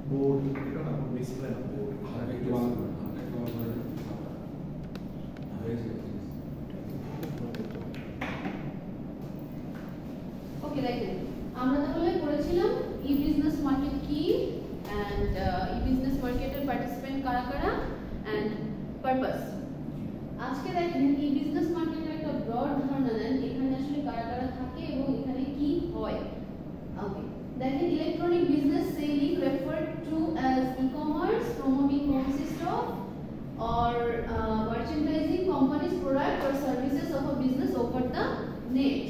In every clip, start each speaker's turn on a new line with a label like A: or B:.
A: Board এটা না display না বোর্ড
B: ওকে দেখেন আমরা তাহলে পড়েছিলাম ই বিজনেস মার্কেট কি এন্ড ই বিজনেস মার্কেটের পার্টিসিপেন্ট কারা কারা এন্ড পারপাস। আজকে দেখেন ই বিজনেস মার্কেটের একটা ব্রড ধারণা নেন এখানে আসলে কারা কারা থাকে এবং এখানে কি হয়। ওকে দেখেন electronic business selling referred to as e-commerce promoting consist of or merchandising company's product or services of a business over the net।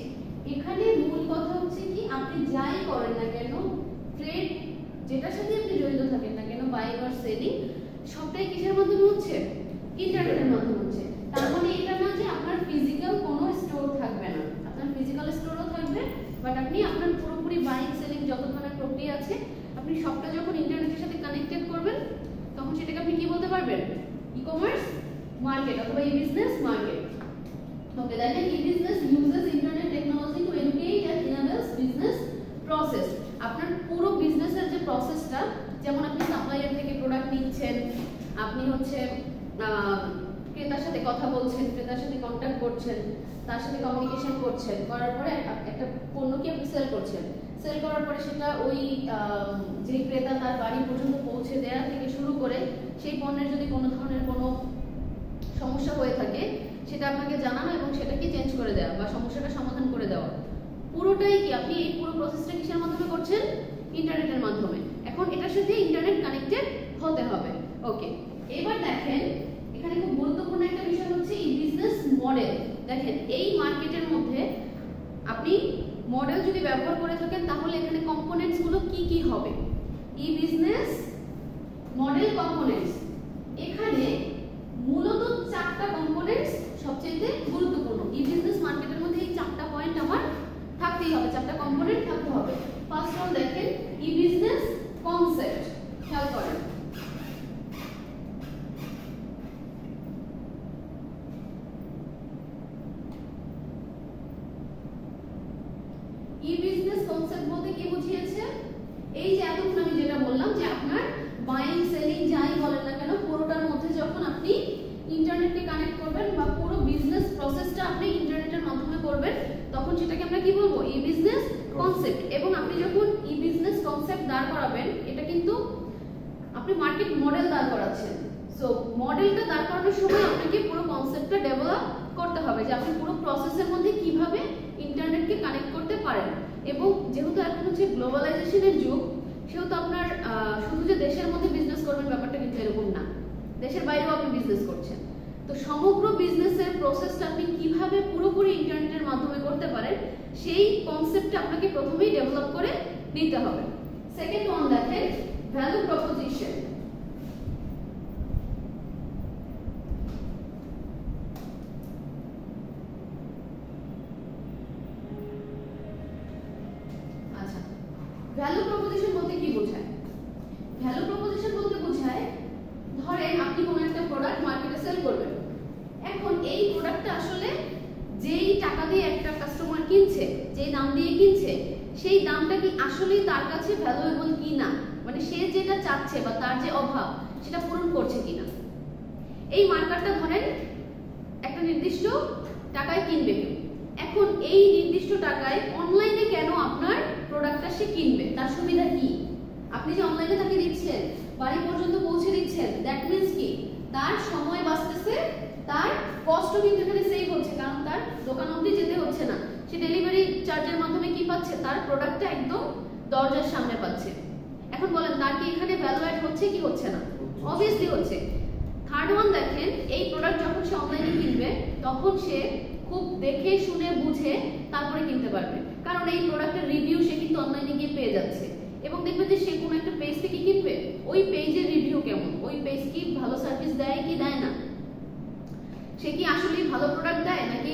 B: এখানে মূল কথা হচ্ছে কি আপনি যাই করেন না কেন ট্রেড যেটার সাথে আপনি জড়িত থাকেন না কেন বাইং অর সেলিং সবটাই কিসের মাধ্যমে হচ্ছে ইন্টারনেটের মাধ্যমে হচ্ছে। তার মানে এটা না যে আপনার ফিজিক্যাল কোনো স্টোর থাকবে না, আপনার ফিজিক্যাল স্টোরও থাকবে বাট আপনি আপনার পুরোপুরি বাইং সেলিং যত ধরনের প্রক্রিয়া আছে আপনি সবটা যখন ইন্টারনেটের সাথে কানেক্টেড করবেন তখন সেটাকে আপনি কি বলতে পারবেন ই-কমার্স মার্কেট অথবা e business market. Okay, that is e-business uses internet technology to educate and enables business process। আপনার পুরো বিজনেসের যে প্রসেসটা যেমন আপনি সাপ্লায়ার থেকে প্রোডাক্ট নিচ্ছেন, আপনি হচ্ছে ক্রেতার সাথে কথা বলছেন, ক্রেতার সাথে কন্টাক্ট করছেন, তার সাথে কমিউনিকেশন করছেন, করার পরে একটা পণ্যকে আপনি সেল করছেন, সেল করার পরে সেটা ওই যে ক্রেতা তার বাড়ি পর্যন্ত পৌঁছে দেওয়া থেকে শুরু করে সেই পণ্যের যদি কোনো ধরনের কোনো সমস্যা হয়ে থাকে সেটা আপনাকে জানানো এবং সেটাকে চেঞ্জ করে দেওয়া বা সমস্যাটা সমাধান করে দেওয়া পুরোটাই কি আপনি এই পুরো প্রসেসটা কিসের মাধ্যমে করছেন ইন্টারনেটের মাধ্যমে। এখন এটার সাথে ইন্টারনেট কানেক্টেড হতে হবে। ওকে এবার দেখেন এখানে খুব গুরুত্বপূর্ণ একটা বিষয় হচ্ছে ই বিজনেস মডেল। দেখেন এই মার্কেটের মধ্যে আপনি মডেল যদি ব্যবহার করে থাকেন তাহলে এখানে কম্পোনেন্টস গুলো কি কি হবে ই বিজনেস মডেল কম্পোনেন্টস। এখানে মূলত চারটা কম্পোনেন্টস সবচেয়ে গুরুত্বপূর্ণ ই বিজনেস মার্কেটের মধ্যে এই চারটা পয়েন্ট আমার থাকতেই হবে, চারটা কম্পোনেন্ট থাকতে হবে। ফার্স্ট অফ দেখেন ই বিজনেস কনসেপ্ট, খেয়াল করেন ই বিজনেস কনসেপ্ট বলতে কি বুঝিয়েছে এই যে এতক্ষণ আমি যেটা বললাম যে আপনার বাইং সেলিং যাই বলেন না কেন পুরোটার মধ্যে যখন আপনি ইন্টারনেটকে কানেক্ট করবেন বা পুরো বিজনেস প্রসেসটা আপনি ইন্টারনেটের মাধ্যমে করবেন তখন সেটাকে আমরা কি বলবো ই বিজনেস কনসেপ্ট। এবং আপনি যখন ই বিজনেস কনসেপ্ট দাঁড় করাবেন এটা কিন্তু আপনি মার্কেট মডেল দাঁড় করাচ্ছেন। সো মডেলটা দাঁড় করানোর সময় আপনাকে পুরো কনসেপ্টটা ডেভেলপ করতে হবে যে আপনি পুরো প্রসেসের মধ্যে কিভাবে ইন্টারনেটকে কানেক্ট করতে পারেন। এবং যেহেতু এখন হচ্ছে গ্লোবালাইজেশনের যুগ সেহেতু আপনার শুধু যে দেশের মধ্যে বিজনেস করবেন ব্যাপারটা কিন্তু এরকম না, দেশের বাইরেও আপনি বিজনেস করছেন। তো সমগ্র বিজনেসের প্রসেসটা আপনি কিভাবে পুরোপুরি ইন্টারনেটের মাধ্যমে করতে পারেন সেই কনসেপ্টটা আপনাকে প্রথমেই ডেভেলপ করে নিতে হবে। সেকেন্ড ওয়ান দেখেন ভ্যালু প্রপোজিশন। আচ্ছা ভ্যালু প্রপোজিশন বলতে কি বোঝায়? ভ্যালু প্রপোজিশন বলতে বোঝায় ধরেন আপনি কোনো একটা প্রোডাক্ট মার্কেটে সেল করবেন, এখন এই প্রোডাক্টটা আসলে যেই টাকা দিয়ে একটা কাস্টমার কিনছে, যেই দাম দিয়ে কিনছে সেই দামটা কি আসলেই তার কাছে ভ্যালুয়েবল কি না, মানে সে যেটা চাচ্ছে বা তার যে অভাব সেটা পূরণ করছে কিনা। এই মার্কেটটা ধরেন একটা নির্দিষ্ট টাকায় কিনবে কেউ, এখন এই নির্দিষ্ট টাকায় অনলাইনে কেন আপনার প্রোডাক্টটা সে কিনবে, তার সুবিধা কি? আপনি যে অনলাইনে তাকে দিচ্ছেন বাড়ি পর্যন্ত পৌঁছে দিচ্ছেন দ্যাট মিন্স কি তার সময় বাঁচতেছে, তার কষ্টও কিন্তু এখানে সেভ হচ্ছে কারণ তার দোকান অবধি যেতে হচ্ছে না, সে ডেলিভারি চার্জের মাধ্যমে কি পাচ্ছে তার প্রোডাক্টটা একদম দরজার সামনে পাচ্ছে। এখন বলেন তার কি এখানে ভ্যালু অ্যাড হচ্ছে কি হচ্ছে না? অবভিয়াসলি হচ্ছে। থার্ড ওয়ান দেখেন এই প্রোডাক্ট যখন সে অনলাইনে কিনবে তখন সে খুব দেখে শুনে বুঝে তারপরে কিনতে পারবে কারণ এই প্রোডাক্টের রিভিউ সে কিন্তু অনলাইনে গিয়ে পেয়ে যাচ্ছে এবং দেখবে যে সে কোনো একটা পেজ থেকে কিনবে ওই পেজের রিভিউ কেমন, ওই পেজ কি ভালো সার্ভিস দেয় কি দেয় না, সে কি আসলে ভালো প্রোডাক্ট দেয় নাকি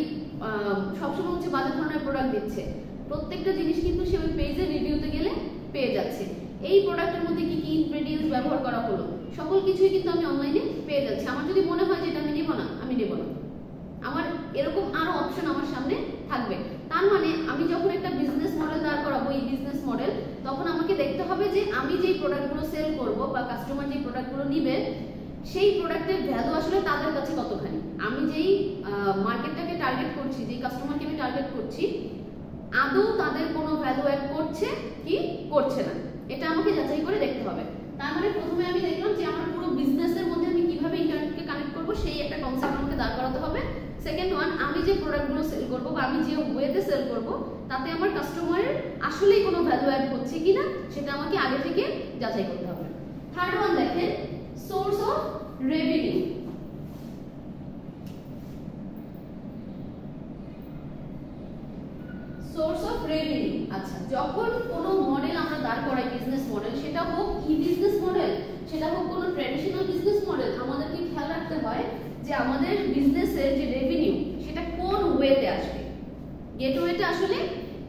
B: সবসময় হচ্ছে বাজে ধরনের প্রোডাক্ট দিচ্ছে, প্রত্যেকটা জিনিস কিন্তু সে ওই পেজের রিভিউতে গেলে পেয়ে যাচ্ছে। এই প্রোডাক্টের মধ্যে কি কি ইনগ্রেডিয়েন্টস ব্যবহার করা হলো সকল কিছুই কিন্তু আমি অনলাইনে পেয়ে যাচ্ছি। আমার যদি মনে হয় যে এটা আমি নেব না, আমি নেব না, আমার এরকম আরো অপশন আমার সামনে থাকবে। তার মানে আমি যখন একটা বিজনেস মডেল দাঁড় করাবো এই বিজনেস মডেল তখন আমাকে দেখতে হবে যে আমি যেই প্রোডাক্টগুলো সেল করব বা কাস্টমার যেই প্রোডাক্টগুলো নেবে সেই প্রোডাক্টের ভ্যালু আসলে তাদের কাছে কতখানি, আমি যেই মার্কেটটাকে টার্গেট করছি, যেই কাস্টমারকে আমি টার্গেট করছি আদৌ তাদের কোনো ভ্যালু অ্যাড করছে কি করছে না, এটা আমাকে যাচাই করে দেখতে হবে। তার মানে প্রথমে আমি দেখলাম যে আমার পুরো বিজনেসের মধ্যে আমি কিভাবে ইন্টারনেটকে কানেক্ট করব সেই একটা কনসেপ্ট আমাকে দাঁড় করাতে হবে। সেকেন্ড ওয়ান, আমি যে প্রোডাক্টগুলো সেল করব বা আমি যে ওয়েতে সেল করব তাতে আমার কাস্টমারের আসলেই কোনো ভ্যালু অ্যাড হচ্ছে কিনা সেটা আমাকে আগে থেকে যাচাই করতে হবে। থার্ড ওয়ান দেখেন, source of revenue. Source of revenue, আচ্ছা যখন কোনো মডেল আমরা দাঁড় করাই বিজনেস মডেল, সেটা হোক ই বিজনেস মডেল, সেটা হোক কোনো ট্র্যাডিশনাল বিজনেস মডেল, আমাদেরকে খেয়াল রাখতে হয় যে আমাদের বিজনেসের যে রেভিনিউ সেটা কোন ওয়েতে আসবে। গেটওয়েটা আসলে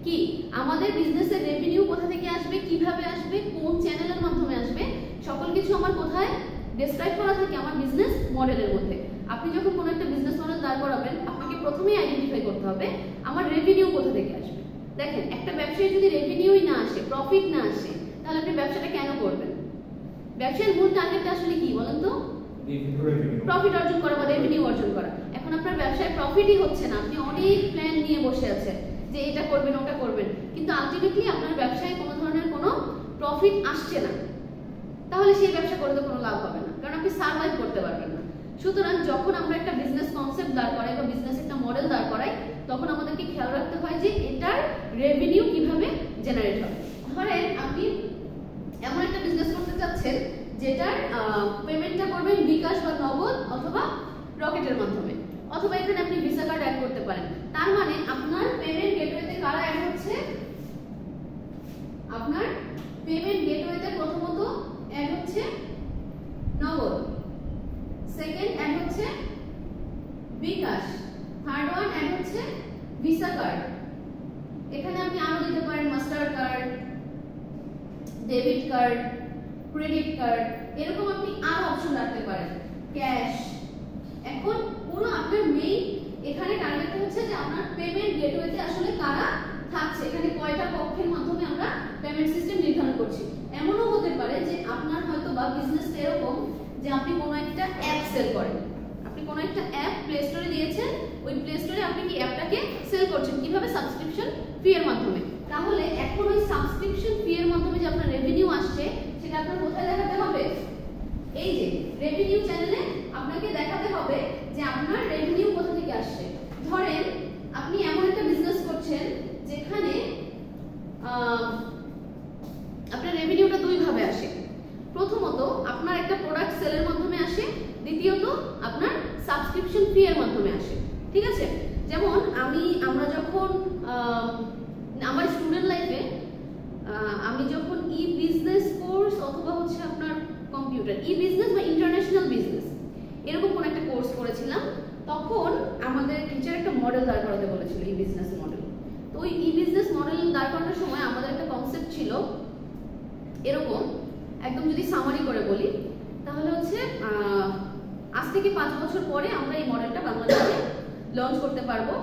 B: কি, আমাদের বিজনেসের রেভিনিউ কোথা থেকে আসবে, কিভাবে আসবে, কোন চ্যানেলের মাধ্যমে আসবে, সকল কিছু আমার কোথায় ডেসক্রাইব করা থাকে আমার বিজনেস মডেলের মধ্যে। আপনি যখন কোনো একটা বিজনেস মডেল দাঁড় করাবেন আপনাকে প্রথমেই আইডেন্টিফাই করতে হবে আমার রেভিনিউ কোথা থেকে আসবে। দেখেন একটা ব্যবসায় যদি রেভিনিউই না আসে, প্রফিট না আসে, তাহলে আপনি ব্যবসাটা কেন করবেন? ব্যবসার মূল টার্গেটটা আসলে কি বলেন তো? প্রফিট অর্জন করা বা রেভিনিউ অর্জন করা। এখন আপনার ব্যবসায় প্রফিটই হচ্ছে না, আপনি অনেক প্ল্যান নিয়ে বসে আছেন যে এটা করবেন ওটা করবেন, কিন্তু আলটিমেটলি আপনার ব্যবসায় কোনো ধরনের কোনো প্রফিট আসছে না, তাহলে সেই ব্যবসা করে তো কোনো লাভ হবে না, কারণ আপনি সার্ভাইভ করতে পারবেন না। সুতরাং যখন আমরা একটা বিজনেস কনসেপ্ট দাঁড় করাই বা বিজনেস একটা মডেল দাঁড় করাই তখন আমাদেরকে খেয়াল রাখতে হয় যে এটার রেভিনিউ কিভাবে জেনারেট হবে। ধরেন আপনি এমন একটা বিজনেস করতে চাচ্ছেন যেটার পেমেন্টটা করবেন বিকাশ বা নগদ অথবা রকেটের মাধ্যমে, অথবা এখানে আপনি ভিসা কার্ড অ্যাড করতে পারেন। তার মানে আপনার পেমেন্ট গেটওয়েতে কারা অ্যাড হচ্ছে? আপনার পেমেন্ট গেটওয়েতে প্রথমত অ্যাড হচ্ছে নগদ, সেকেন্ড অ্যাড হচ্ছে বিকাশ, থার্ড ওয়ান অ্যাড হচ্ছে ভিসা কার্ড। এখানে আপনি আরো দিতে পারেন master card, debit card, credit card, এরকম আপনি আরো অপশন রাখতে পারেন, ক্যাশ। এখন পুরো আপনার মেইন এখানে টার্গেট হচ্ছে যে আপনার পেমেন্ট গেটওয়েতে আসলে কারা থাকছে, এখানে কয়টা পক্ষের মাধ্যমে আমরা পেমেন্ট সিস্টেম নির্ধারণ করছি। এমনও হতে পারে যে আপনার হয়তো বা বিজনেসটা এরকম যে আপনি কোনো একটা অ্যাপ সেল করেন, আপনি কোনো একটা অ্যাপ প্লে স্টোরে দিয়েছেন, ওই প্লে স্টোরে আপনি কি অ্যাপটাকে সেল করছেন কিভাবে? সাবস্ক্রিপশন ফি এর মাধ্যমে। তাহলে এখন ওই সাবস্ক্রিপশন ফি এর মাধ্যমে যে আপনার রেভিনিউ আসছে সেটা আপনার কোথায় দেখাতে হবে? এই যে রেভিনিউ চ্যানেলে আপনাকে দেখাতে হবে যে আপনার রেভিনিউ কোথা থেকে আসছে। ধরেন আপনি এমন একটা বিজনেস করছেন যেখানে আপনার রেভিনিউটা দুই ভাবে আসে। প্রথমত আপনার একটা প্রোডাক্ট সেলের মাধ্যমে আসে, দ্বিতীয়ত আপনার সাবস্ক্রিপশন ফি এর মাধ্যমে আসে। ঠিক আছে, যেমন আমরা যখন আমার স্টুডেন্ট লাইফে আমি যখন ই বিজনেস কোর্স অথবা হচ্ছে আপনার কম্পিউটার ই বিজনেস বা ইন্টারন্যাশনাল বিজনেস এরকম কোন একটা কোর্স করেছিলাম, তখন আমাদের টিচার একটা মডেল দাঁড় করাতে বলেছিল, ই বিজনেস মডেল। তো ওই ই বিজনেস মডেল দাঁড় করানোর সময় আমাদের একটা কনসেপ্ট ছিল এরকম, একদম যদি সামারি করে বলি তাহলে হচ্ছে আজ থেকে 5 বছর পরে আমরা এই মডেলটা বাংলাদেশে লঞ্চ করতে পারবো।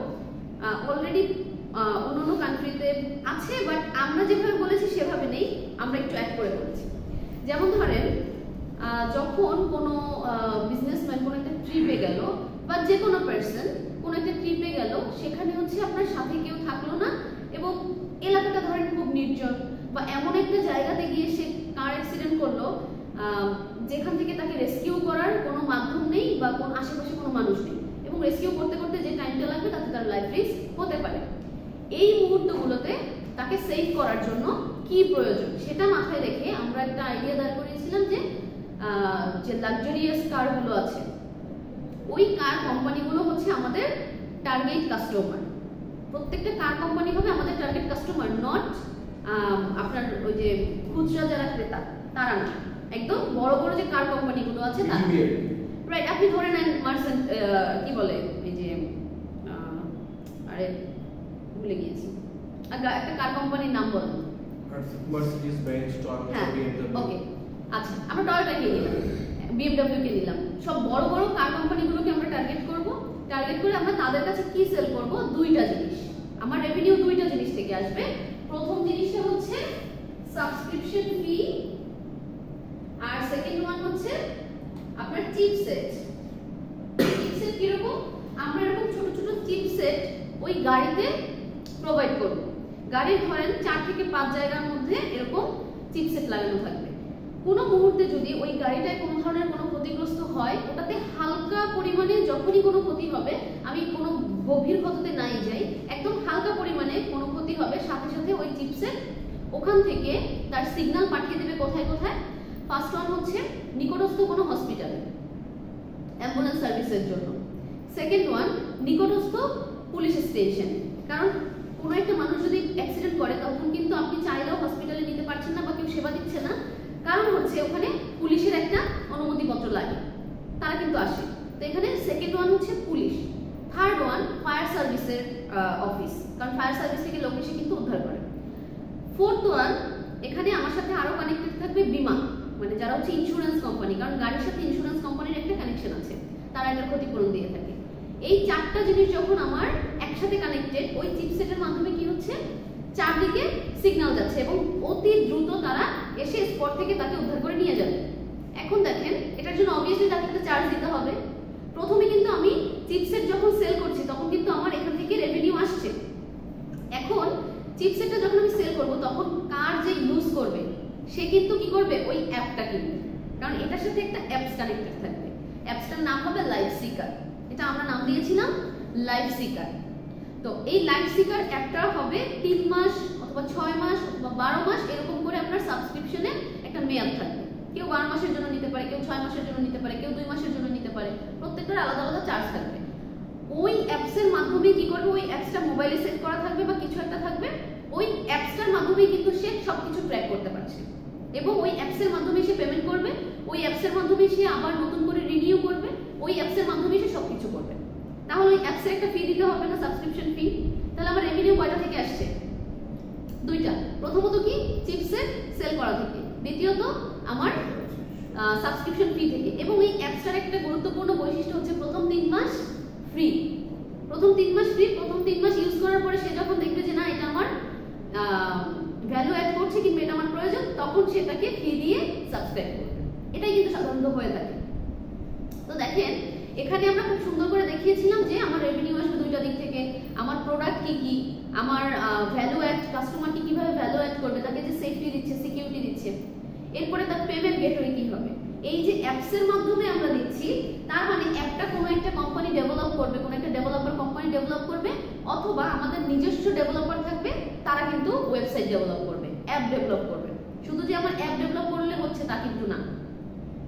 B: অলরেডি অন্যান্য কান্ট্রিতে আছে, বাট আমরা যেভাবে বলেছি সেভাবে নেই, আমরা একটু অ্যাড করে বলেছি। যেমন ধরেন যখন কোনো বিজনেসম্যান কোনো একটা ট্রিপে গেল বা যে কোনো পার্সন কোনো একটা ট্রিপে গেল, সেখানে হচ্ছে আপনার সাথে কেউ থাকলো না এবং এলাকাটা ধরেন খুব নির্জন, বা এমন একটা জায়গাতে গিয়ে সে কার অ্যাক্সিডেন্ট করলো যেখান থেকে তাকে রেস্কিউ করার কোনো মাধ্যম নেই বা কোনো আশেপাশে কোনো মানুষ নেই, এবং রেস্কিউ করতে করতে যে টাইমটা লাগবে তাতে তার লাইফ রিস্ক হতে পারে। এই মুহূর্তগুলোতে তাকে সেভ করার জন্য কি প্রয়োজন সেটা মাথায় রেখে আমরা একটা আইডিয়া দাঁড় করিয়েছিলাম যে লাক্সারিয়াস কারগুলো আছে, ওই কার কোম্পানিগুলো হচ্ছে আমাদের টার্গেট কাস্টমার। প্রত্যেকটা কার কোম্পানি হবে আমাদের টার্গেট কাস্টমার, নট আপনার ওই যে খুচরা যারা ক্রেতা তারা না, একদম বড় বড় যে কার কোম্পানিগুলো আছে তারা। রাইট, আপনি ধরে নেন মার্সেন্ট কি বলে এই যে আরে ভুলে গিয়েছি, একটা কার কোম্পানির নাম বলুন।
A: Mercedes Benz, Toyota, BMW.
B: Okay, আচ্ছা আমরা টয়োটা কে নিলাম, বিএমডব্লিউ কে নিলাম, সব বড় বড় কার কোম্পানিগুলোকে আমরা টার্গেট করব। টার্গেট করে আমরা তাদের কাছে কি সেল করব? দুইটা জিনিস। আমার রেভিনিউ দুইটা জিনিস থেকে আসবে। প্রথম জিনিসটা হচ্ছে সাবস্ক্রিপশন ফি, আর সেকেন্ড ওয়ান হচ্ছে আপনার চিপসেট। চিপসেট কিরকম? আমরা এরকম ছোট ছোট চিপসেট ওই গাড়িতে প্রোভাইড করব। গাড়ির ধরেন 4 থেকে 5 জায়গার মধ্যে এরকম চিপসেট লাগানো থাকবে। কোনো মুহূর্তে যদি ওই গাড়িটায় কোনো ধরনের কোনো ক্ষতিগ্রস্ত হয়, ওটাতে হালকা পরিমাণে যখনই কোনো ক্ষতি হবে, আমি কোনো গভীর ক্ষতিতে নাই যাই, একদম হালকা পরিমাণে কোনো ক্ষতি হবে, সাথে সাথে ওই চিপসেট ওখান থেকে তার সিগন্যাল পাঠিয়ে দেবে কোথায় কোথায়। ফার্স্ট ওয়ান হচ্ছে নিকটস্থ কোনো হসপিটালে অ্যাম্বুলেন্স সার্ভিসের জন্য, সেকেন্ড ওয়ান নিকটস্থ পুলিশ স্টেশন, কারণ কোনো একটা মানুষ যদি অ্যাক্সিডেন্ট করে তখন কিন্তু আপনি চাইলেও হসপিটালে নিতে পারছেন না বা কেউ সেবা দিচ্ছে না, কারণ হচ্ছে ওখানে পুলিশের একটা অনুমতিপত্র লাগে, তারা কিন্তু আসে। তো এখানে সেকেন্ড ওয়ান হচ্ছে পুলিশ। থার্ড ওয়ান ফায়ার সার্ভিসের অফিস, কারণ ফায়ার সার্ভিস থেকে লোক এসে কিন্তু উদ্ধার করে। ফোর্থ ওয়ান, এখানে আমার সাথে আরো কানেক্টেড থাকবে বিমা, মানে যারা হচ্ছে ইন্স্যুরেন্স কোম্পানি, কারণ গাড়ির সাথে ইন্স্যুরেন্স কোম্পানির একটা কানেকশন আছে, তারা একটা ক্ষতিপূরণ দিয়ে থাকে। এই 4টা জিনিস যখন আমার একসাথে কানেক্টেড, ওই চিপসেটের মাধ্যমে কি হচ্ছে, চারদিকে সিগন্যাল যাচ্ছে এবং অতি দ্রুত তারা এসে স্পট থেকে তাকে উদ্ধার করে নিয়ে যাবে। এখন দেখেন, এটার জন্য অবভিয়াসলি তাকে একটা চার্জ দিতে হবে। প্রথমে কিন্তু আমি চিপসেট যখন সেল করছি তখন কিন্তু আমার এখান থেকে রেভিনিউ আসছে। এখন চিপসেটটা যখন আমি সেল করব তখন কার যে ইউজ করবে সে কিন্তু কি করবে, ওই অ্যাপটা কিনবে, কারণ এটার সাথে একটা অ্যাপস কানেক্টেড থাকবে। অ্যাপসটার নাম হবে লাইফ সিকার, এটা আমরা নাম দিয়েছিলাম লাইফ সিকার। তো এই লাইফ সিকার অ্যাপটা হবে 3 মাস অথবা 6 মাস অথবা 12 মাস এরকম করে আপনার সাবস্ক্রিপশনে একটা মেয়াদ থাকবে। কেউ 12 মাসের জন্য নিতে পারে, কেউ 6 মাসের জন্য নিতে পারে, কেউ 2 মাসের জন্য নিতে পারে, প্রত্যেকটার আলাদা আলাদা চার্জ থাকবে। ওই অ্যাপসের মাধ্যমে কি করবে, ওই অ্যাপসটা মোবাইলে সেট করা থাকবে বা কিছু একটা থাকবে, ওই অ্যাপসটার মাধ্যমে কিন্তু সে সবকিছু ট্র্যাক করতে পারছে এবং ওই অ্যাপসের মাধ্যমে সে পেমেন্ট করবে, ওই অ্যাপসের মাধ্যমে সে আবার নতুন করে রিনিউ করবে, ওই অ্যাপসের মাধ্যমে সে সবকিছু করবে। তাহলে ওই অ্যাপসের একটা ফি দিতে হবে না, সাবস্ক্রিপশন ফি। তাহলে আমার রেভিনিউ কয়টা থেকে আসছে? 2টা। প্রথমত কি, চিপসেট সেল করা থেকে, দ্বিতীয়ত আমার সাবস্ক্রিপশন ফি থেকে। এবং এই অ্যাপসটার একটা গুরুত্বপূর্ণ বৈশিষ্ট্য হচ্ছে প্রথম 3 মাস ফ্রি। প্রথম 3 মাস ফ্রি। প্রথম 3 মাস ইউজ করার পরে সে যখন দেখবে যে না এটা আমার ভ্যালু অ্যাড করছে কিংবা এটা আমার প্রয়োজন, তখন সেটাকে ফি দিয়ে সাবস্ক্রাইব করবে। এটাই কিন্তু সাধারণত হয়ে থাকে। তো দেখেন, এখানে আমরা খুব সুন্দর করে দেখিয়েছিলাম যে আমার রেভিনিউ আসবে 2টা দিক থেকে, আমার প্রোডাক্ট কি কি, আমার ভ্যালু অ্যাড, কাস্টমারকে কিভাবে ভ্যালু অ্যাড করবে, তাকে যে সেফটি দিচ্ছে, সিকিউরিটি দিচ্ছে, এরপরে তার পেমেন্ট গেটওয়ে কি হবে। এই যে অ্যাপসের মাধ্যমে আমরা দিচ্ছি, তার মানে একটা কোনো একটা কোম্পানি ডেভেলপ করবে, কোনো একটা ডেভেলপার কোম্পানি ডেভেলপ করবে, অথবা আমাদের নিজস্ব ডেভেলপার থাকবে, তারা কিন্তু ওয়েবসাইট ডেভেলপ করবে, অ্যাপ ডেভেলপ করবে। শুধু যে আমার অ্যাপ ডেভেলপ করলে হচ্ছে তা কিন্তু না,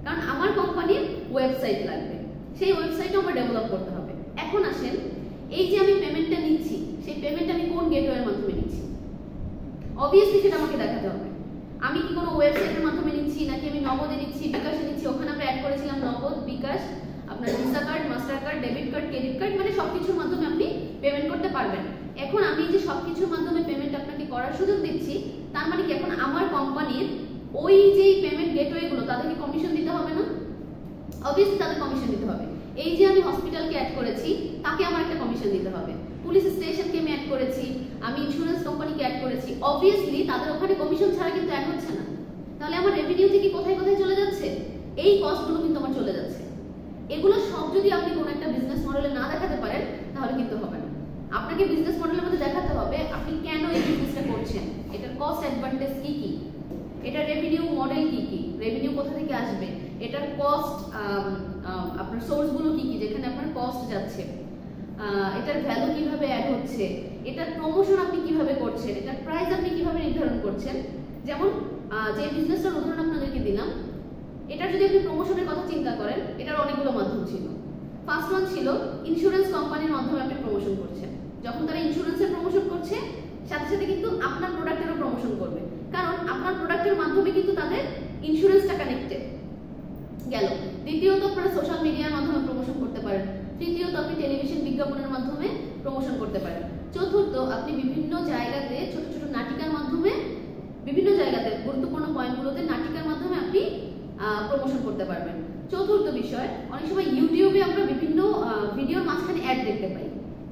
B: কারণ আমার কোম্পানির ওয়েবসাইট লাগবে, সেই ওয়েবসাইটও আমার ডেভেলপ করতে হবে। এখন আসেন, এই যে আমি পেমেন্টটা নিচ্ছি, সেই পেমেন্ট আমি কোন গেটওয়ের মাধ্যমে নিচ্ছি, অবভিয়াসলি সেটা আমাকে দেখাতে হবে। আমি কি কোনো ওয়েবসাইটের মাধ্যমে নিচ্ছি, নাকি আমি নগদে নিচ্ছি, বিকাশে নিচ্ছি। ওখানে আমরা অ্যাড করেছিলাম নগদ, বিকাশ, আপনার visa card, master card, debit card, credit card, মানে সবকিছুর মাধ্যমে আপনি পেমেন্ট করতে পারবেন। এখন আমি যে সবকিছুর মাধ্যমে পেমেন্ট আপনাকে করার সুযোগ দিচ্ছি, তার মানে কি এখন আমার কোম্পানির ওই যে পেমেন্ট গেটওয়েগুলো তাদেরকে কমিশন দিতে হবে না? অবভিয়াসলি তাদের কমিশন দিতে হবে। এই যে আমি হসপিটালকে অ্যাড করেছি, তাকে আমার একটা কমিশন দিতে হবে। পুলিশ স্টেশনকে আমি অ্যাড করেছি, আমি ইন্স্যুরেন্স কোম্পানিকে অ্যাড করেছি, অবভিয়াসলি তাদের ওখানে কমিশন ছাড়া কিন্তু অ্যাড হচ্ছে না। তাহলে আমার রেভিনিউ থেকে কোথায় কোথায় চলে যাচ্ছে? এই কস্টগুলো কিন্তু আমার চলে যাচ্ছে। এগুলো সব যদি আপনি কোনো একটা বিজনেস মডেলে না দেখাতে পারেন, তাহলে কিন্তু হবে না। আপনাকে বিজনেস মডেলের মধ্যে দেখাতে হবে আপনি কেন এই বিজনেসটা করছেন, এটার কস্ট অ্যাডভান্টেজ কি কি, এটার রেভিনিউ মডেল কি কি, রেভিনিউ কোথা থেকে আসবে, এটার কস্ট, আপনার সোর্সগুলো কি কি যেখানে আপনার কস্ট যাচ্ছে, এটার ভ্যালু কিভাবে অ্যাড হচ্ছে, এটার প্রমোশন আপনি কিভাবে করছেন, এটার প্রাইস আপনি কিভাবে নির্ধারণ করছেন। যেমন যে বিজনেসটার উদাহরণ আপনাদেরকে দিলাম, এটার যদি আপনি প্রমোশনের কথা চিন্তা করেন, এটার অনেকগুলো মাধ্যম ছিল। ফার্স্ট ওয়ান ছিল ইন্স্যুরেন্স কোম্পানির মাধ্যমে আপনি প্রমোশন করছেন। যখন তারা ইন্স্যুরেন্সের প্রমোশন করছে, সাথে সাথে কিন্তু আপনার প্রোডাক্টেরও প্রমোশন করবে, কারণ আপনার প্রোডাক্টের মাধ্যমে কিন্তু তাদের ইন্স্যুরেন্সটা কানেক্টেড গেল। দ্বিতীয়ত আপনারা সোশ্যাল মিডিয়ার মাধ্যমে প্রমোশন করতে পারেন। তৃতীয়ত আপনি টেলিভিশন বিজ্ঞাপনের মাধ্যমে প্রমোশন করতে পারেন। চতুর্থ, আপনি বিভিন্ন জায়গাতে ছোট ছোট নাটিকার মাধ্যমে, বিভিন্ন জায়গাতে গুরুত্বপূর্ণ পয়েন্টগুলোতে নাটিকার মাধ্যমে আপনি প্রমোশন করতে পারবেন। চতুর্থ বিষয়, অনেক সময় ইউটিউবে আমরা বিভিন্ন ভিডিওর মাঝখানে অ্যাড দেখতে পাই,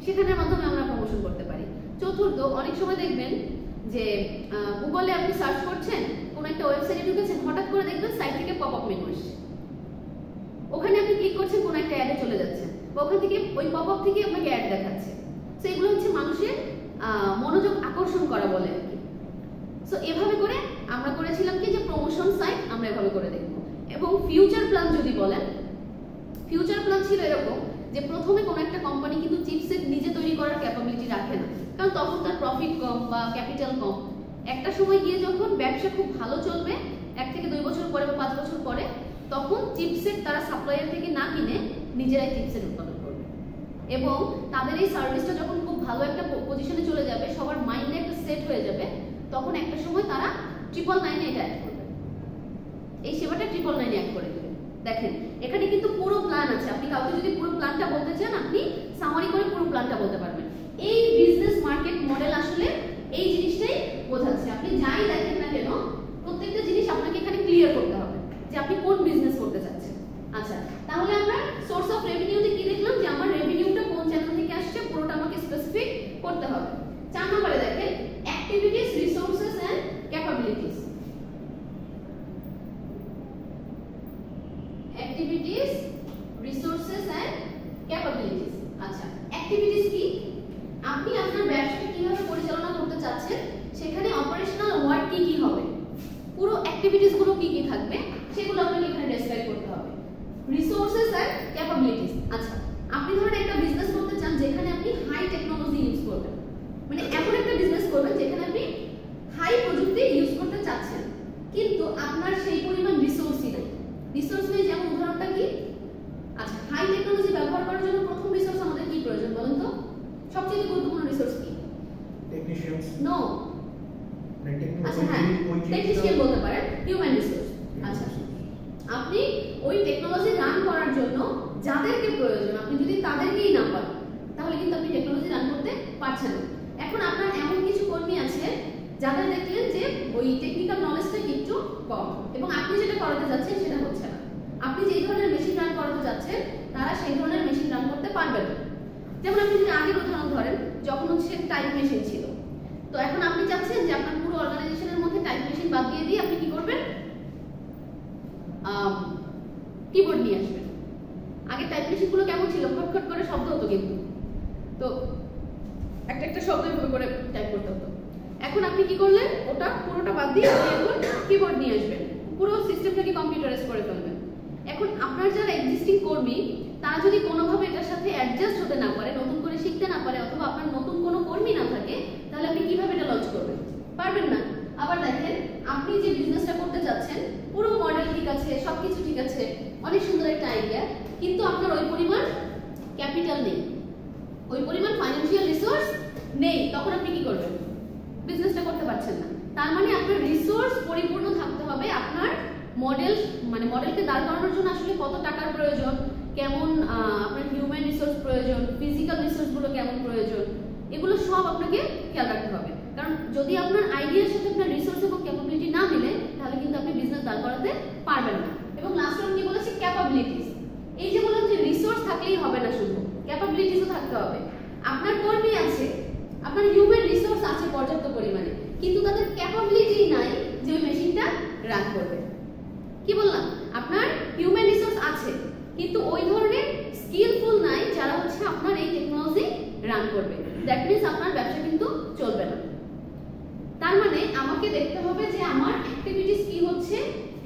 B: সেখানের মাধ্যমে আমরা প্রমোশন করতে পারি। চতুর্থ, অনেক সময় দেখবেন যে গুগলে আপনি সার্চ করছেন কোনো একটা পপআপ মেনু আসছে, ওখানে আপনি ক্লিক করছেন, কোনো একটা অ্যাডে চলে যাচ্ছেন, বা ওখান থেকে ওই পপআপ থেকে আপনাকে অ্যাড দেখাচ্ছে। সো এগুলো হচ্ছে মানুষের মনোযোগ আকর্ষণ করা বলে আর কি। সো এভাবে করে আমরা করেছিলাম কি যে প্রমোশন সাইট আমরা এভাবে করে দেখব। এবং ফিউচার প্ল্যান যদি বলেন, ফিউচার প্ল্যান ছিল এরকম যে প্রথমে কোনো একটা কোম্পানি কিন্তু চিপসেট নিজে তৈরি করার ক্যাপাবিলিটি রাখে না, কারণ তখন তার প্রফিট কম বা ক্যাপিটাল কম। একটা সময় গিয়ে যখন ব্যবসা খুব ভালো চলবে, 1 থেকে 2 বছর পরে বা 5 বছর পরে, তখন চিপসেট তারা সাপ্লায়ার থেকে না কিনে নিজেরাই চিপসেট উৎপাদন করবে। এবং তাদের এই সার্ভিসটা যখন খুব ভালো একটা পজিশনে চলে যাবে, সবার মাইন্ডে একটা সেট হয়ে যাবে, তখন একটা সময় তারা 999 এটা অ্যাড করবে, এই সেবাটা 999 অ্যাড করে দেবে। দেখেন এখানে কিন্তু পুরো প্ল্যান আছে, আপনি কাউকে যদি পুরো প্ল্যানটা বলতে চান, আপনি সামারি করে পুরো প্ল্যানটা বলতে পারবেন। এই বিজনেস মার্কেট মডেল আসলে এই জিনিসটাই বোঝাচ্ছে। আপনি যাই দেখেন না কেন, প্রত্যেকটা জিনিস আপনাকে এখানে ক্লিয়ার করতে হবে যে আপনি কোন বিজনেস করতে চাচ্ছেন। আচ্ছা, তাহলে আমরা সোর্স অফ রেভিনিউতে কি দেখলাম যে আমার রেভিনিউটা কোন চ্যানেল থেকে আসছে পুরোটা আমাকে স্পেসিফিক করতে হবে। 4 নম্বরে দেখেন activities, resources and capabilities. Activities, resources and capabilities. আচ্ছা, অ্যাক্টিভিটিস কি? আপনি আপনার ব্যবসাকে কিভাবে পরিচালনা করতে চাচ্ছেন, সেখানে অপারেশনাল ওয়ার্ক কি কি হবে, পুরো অ্যাক্টিভিটিস গুলো কি কি থাকবে, সেগুলো আপনাকে এখানে ডেসক্রাইব করতে হবে। Resources and capabilities. আচ্ছা, আপনি ধরেন একটা বিজনেস করতে চান যেখানে আপনি হাই টেকনোলজি ইউজ করবেন, মানে এমন একটা বিজনেস করবেন যেখানে আপনি হাই প্রযুক্তি ইউজ করতে চাচ্ছেন, কিন্তু আপনার সেই পরিমাণ রিসোর্সই নাই। রিসোর্স নেই, যেমন উদাহরণটা কি? আচ্ছা, হাই টেকনোলজি ব্যবহার করার জন্য প্রথম রিসোর্স আমাদের কি প্রয়োজন বলেন তো? সবচেয়ে গুরুত্বপূর্ণ রিসোর্স কি?
A: টেকনিশিয়ানস।
B: নো। আচ্ছা হ্যাঁ, টেকনিশিয়ান বলতে পারেন, হিউম্যান রিসোর্স। আচ্ছা, আপনি ওই টেকনোলজি রান করার জন্য যাদেরকে প্রয়োজন, আপনি যদি তাদেরকেই না পান, তাহলে কিন্তু আপনি টেকনোলজি রান করতে পারছেন না। এখন আপনার এমন কিছু কর্মী আছে যাদের দেখলেন যে ওই টেকনিক্যাল নলেজটা একটু কম, এবং আপনি যেটা করাতে যাচ্ছেন সেটা হচ্ছে না। আপনি যেই ধরনের মেশিন রান করাতে যাচ্ছেন, তারা সেই ধরনের মেশিন রান করতে পারবেন না। যেমন আপনি যদি আগের উদাহরণ ধরেন, যখন হচ্ছে টাইপ মেশিন ছিল, তো এখন আপনি চাচ্ছেন যে আপনার পুরো অর্গানাইজেশনের মধ্যে টাইপ মেশিন বাদ দিয়ে আপনি কি করবেন? কিবোর্ড নিয়ে আসবেন। আগে টাইপ মেশিনগুলো কেমন ছিল? খটখট করে শব্দ হতো, কিন্তু তো একটা শব্দ এভাবে করে টাইপ করতে হতো। এখন আপনি কি করলেন? ওটা পুরোটা বাদ দিয়ে আপনি এখন কিবোর্ড নিয়ে আসবেন, পুরো সিস্টেমটাকে কম্পিউটারাইজ করে ফেলবেন। এখন আপনার যারা এক্সিস্টিং কর্মী, তারা যদি কোনোভাবে এটার সাথে অ্যাডজাস্ট হতে না পারে, নতুন করে শিখতে না পারে, অথবা আপনার নতুন কোনো কর্মী না থাকে, তাহলে আপনি কিভাবে এটা লঞ্চ করবেন? পারবেন না। আবার দেখেন, আপনি যে বিজনেসটা করতে যাচ্ছেন, পুরো মডেল ঠিক আছে, সবকিছু ঠিক আছে, অনেক সুন্দর একটা আইডিয়া, কিন্তু আপনার ওই পরিমাণ ক্যাপিটাল নেই, ওই পরিমাণ ফাইন্যান্সিয়াল রিসোর্স নেই, তখন আপনি কি করবেন? বিজনেসটা করতে পারছেন না। তার মানে আপনার রিসোর্স পরিপূর্ণ থাকতে হবে। আপনার মডেল, মানে মডেলকে দাঁড় করানোর জন্য আসলে কত টাকার প্রয়োজন, কেমন আপনার হিউম্যান রিসোর্স প্রয়োজন, ফিজিক্যাল রিসোর্সগুলো কেমন প্রয়োজন, এগুলো সব আপনাকে খেয়াল রাখতে হবে। কারণ যদি আপনার আইডিয়ার সাথে আপনার রিসোর্স এবং ক্যাপাবিলিটি না মিলে, তাহলে কিন্তু আপনি বিজনেস দাঁড় করাতে পারবেন না। এবং লাস্ট ওয়ান কি বলেছি? ক্যাপাবিলিটিস। এই যে বললাম যে রিসোর্স থাকলেই হবে না, শুধু ক্যাপাবিলিটিসও থাকতে হবে। আপনার কর্মী আছে, আপনার হিউম্যান রিসোর্স আছে পর্যাপ্ত পরিমাণে, কিন্তু তাদের ক্যাপাবিলিটি নাই যে ওই মেশিনটা রান করবে। কি বললাম? আপনার হিউম্যান রিসোর্স আছে, কিন্তু ওই ধরনের স্কিলফুল নাই যারা হচ্ছে আপনার এই টেকনোলজি রান করবে। দ্যাট মিন্স আপনার ব্যবসা কিন্তু চলবে না। তার মানে আমাকে দেখতে হবে যে আমার অ্যাক্টিভিটিস কি হচ্ছে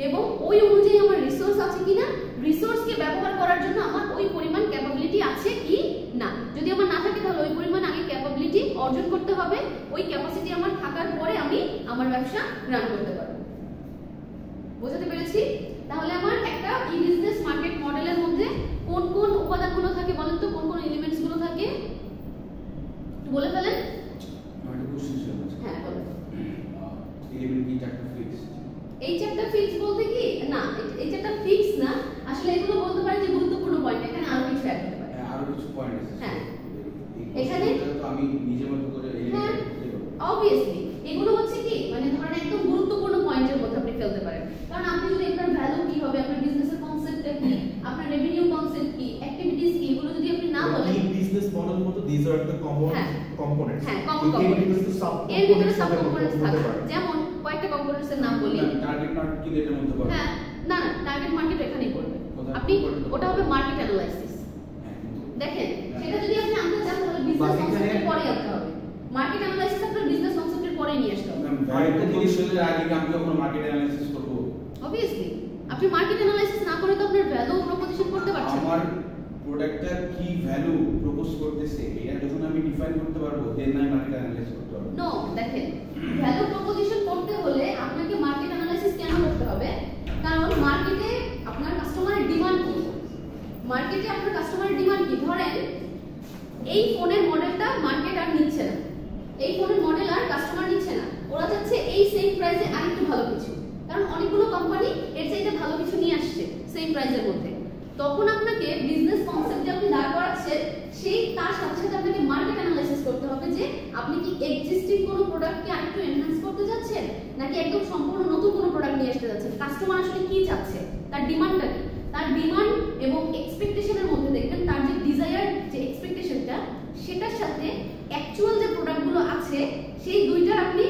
B: এবং ওই অনুযায়ী আমার রিসোর্স আছে কিনা, রিসোর্সকে ব্যবহার করার জন্য আমার ওই পরিমাণ ক্যাপাবিলিটি আছে কি না। যদি আমার না থাকে, তাহলে ওই পরিমাণ আগে ক্যাপাবিলিটি অর্জন করতে হবে। ওই ক্যাপাসিটি আমার থাকার পরে আমি আমার ব্যবসা রান করতে পারবো। বোঝাতে পেরেছি? তাহলে আমার একটা ই বিজনেস মার্কেট মডেলের মধ্যে কোন কোন উপাদানগুলো থাকে বলেন তো? কোন কোন এলিমেন্টস গুলো থাকে বলে ফেলেন। হ্যাঁ বলেন।
A: এলিমেন্ট কি চারটা ফিক্স?
B: এই চারটা ফিক্স বলতে কি না, এই চারটা ফিক্স না, আসলে এগুলো বলতে পারেন যে গুরুত্বপূর্ণ পয়েন্ট। এখানে আরো কিছু অ্যাড হতে পারে।
A: হ্যাঁ, আরো কিছু পয়েন্ট আছে।
B: হ্যাঁ, এখানে
A: তো আমি নিজের মতো করে এলিমেন্ট
B: obviously এগুলো হচ্ছে কি, মানে ধরেন একদম গুরুত্বপূর্ণ পয়েন্টের মধ্যে আপনি ফেলতে পারেন। কারণ আপনি যদি আপনার ভ্যালু কি হবে, আপনার বিজনেসের কনসেপ্টটা কি, আপনার রেভিনিউ কনসেপ্ট কি, অ্যাক্টিভিটিস কি, এগুলো যদি আপনি না বলেন,
C: এই বিজনেস মডেল মতো these are the common components।
B: হ্যাঁ, কমন কম্পোনেন্টস। এর ভিতরে সাব কম্পোনেন্টস থাকে, যেমন কয়েকটা কম্পোনেন্টস এর নাম বলি।
A: টার্গেট মার্কেট কি এটার মধ্যে পড়ে?
B: হ্যাঁ, না না, টার্গেট মার্কেট এখানেই পড়বে।
A: কোথায়
B: আপনি
A: পড়বে?
B: ওটা হবে মার্কেট অ্যানালাইসিস।
A: হ্যাঁ, কিন্তু
B: দেখেন, সেটা যদি আপনি আনতে চান তাহলে বিজনেস কনসেপ্টের পরে আনতে হবে। মার্কেট অ্যানালাইসিস আপনার বিজনেস কনসেপ্টের পরে নিয়ে আসতে হবে।
A: আরেকটা জিনিস হলো আগে আমি যখন মার্কেট অ্যানালাইসিস করব,
B: অবভিয়াসলি আপনি মার্কেট অ্যানালাইসিস না করে তো আপনার ভ্যালু প্রপোজিশন করতে পারছেন না।
A: আমার প্রোডাক্টটা কি ভ্যালু প্রপোজ করতেছে এটা যখন আমি ডিফাইন করতে পারবো দেন আমি মার্কেট অ্যানালাইসিস করতে পারবো।
B: নো, দেখেন, ভ্যালু প্রপোজিশন করতে হলে আপনাকে মার্কেট অ্যানালাইসিস কেন করতে হবে? কারণ মার্কেটে আপনার কাস্টমারের ডিমান্ড কি, মার্কেটে আপনার কাস্টমারের ডিমান্ড কি। ধরেন এই ফোনের মডেলটা মার্কেট আর নিচ্ছে না, এই ফোনের মডেল আর কাস্টমার নিচ্ছে না, ওরা চাচ্ছে এই সেম প্রাইসে আরেকটু ভালো কিছু, কারণ অনেকগুলো কোম্পানি এর চাইতে ভালো কিছু নিয়ে আসছে সেম প্রাইসের মধ্যে। তখন আপনাকে বিজনেস কনসেপ্ট যে আপনি দাঁড় করাচ্ছেন সেই তার সাথে সাথে আপনাকে মার্কেট অ্যানালাইসিস করতে হবে যে আপনি কি এক্সিস্টিং কোনো প্রোডাক্টকে আরেকটু এনহ্যান্স করতে যাচ্ছেন নাকি একদম সম্পূর্ণ নতুন কোনো প্রোডাক্ট নিয়ে আসতে যাচ্ছেন। কাস্টমার আসলে কি চাচ্ছে, তার ডিমান্ডটা কি, তার ডিমান্ড এবং এক্সপেকটেশনের মধ্যে দেখবেন তার যে ডিজায়ার যে এক্সপেকটেশনটা সেটার সাথে অ্যাকচুয়াল যে প্রোডাক্টগুলো আছে সেই দুইটার আপনি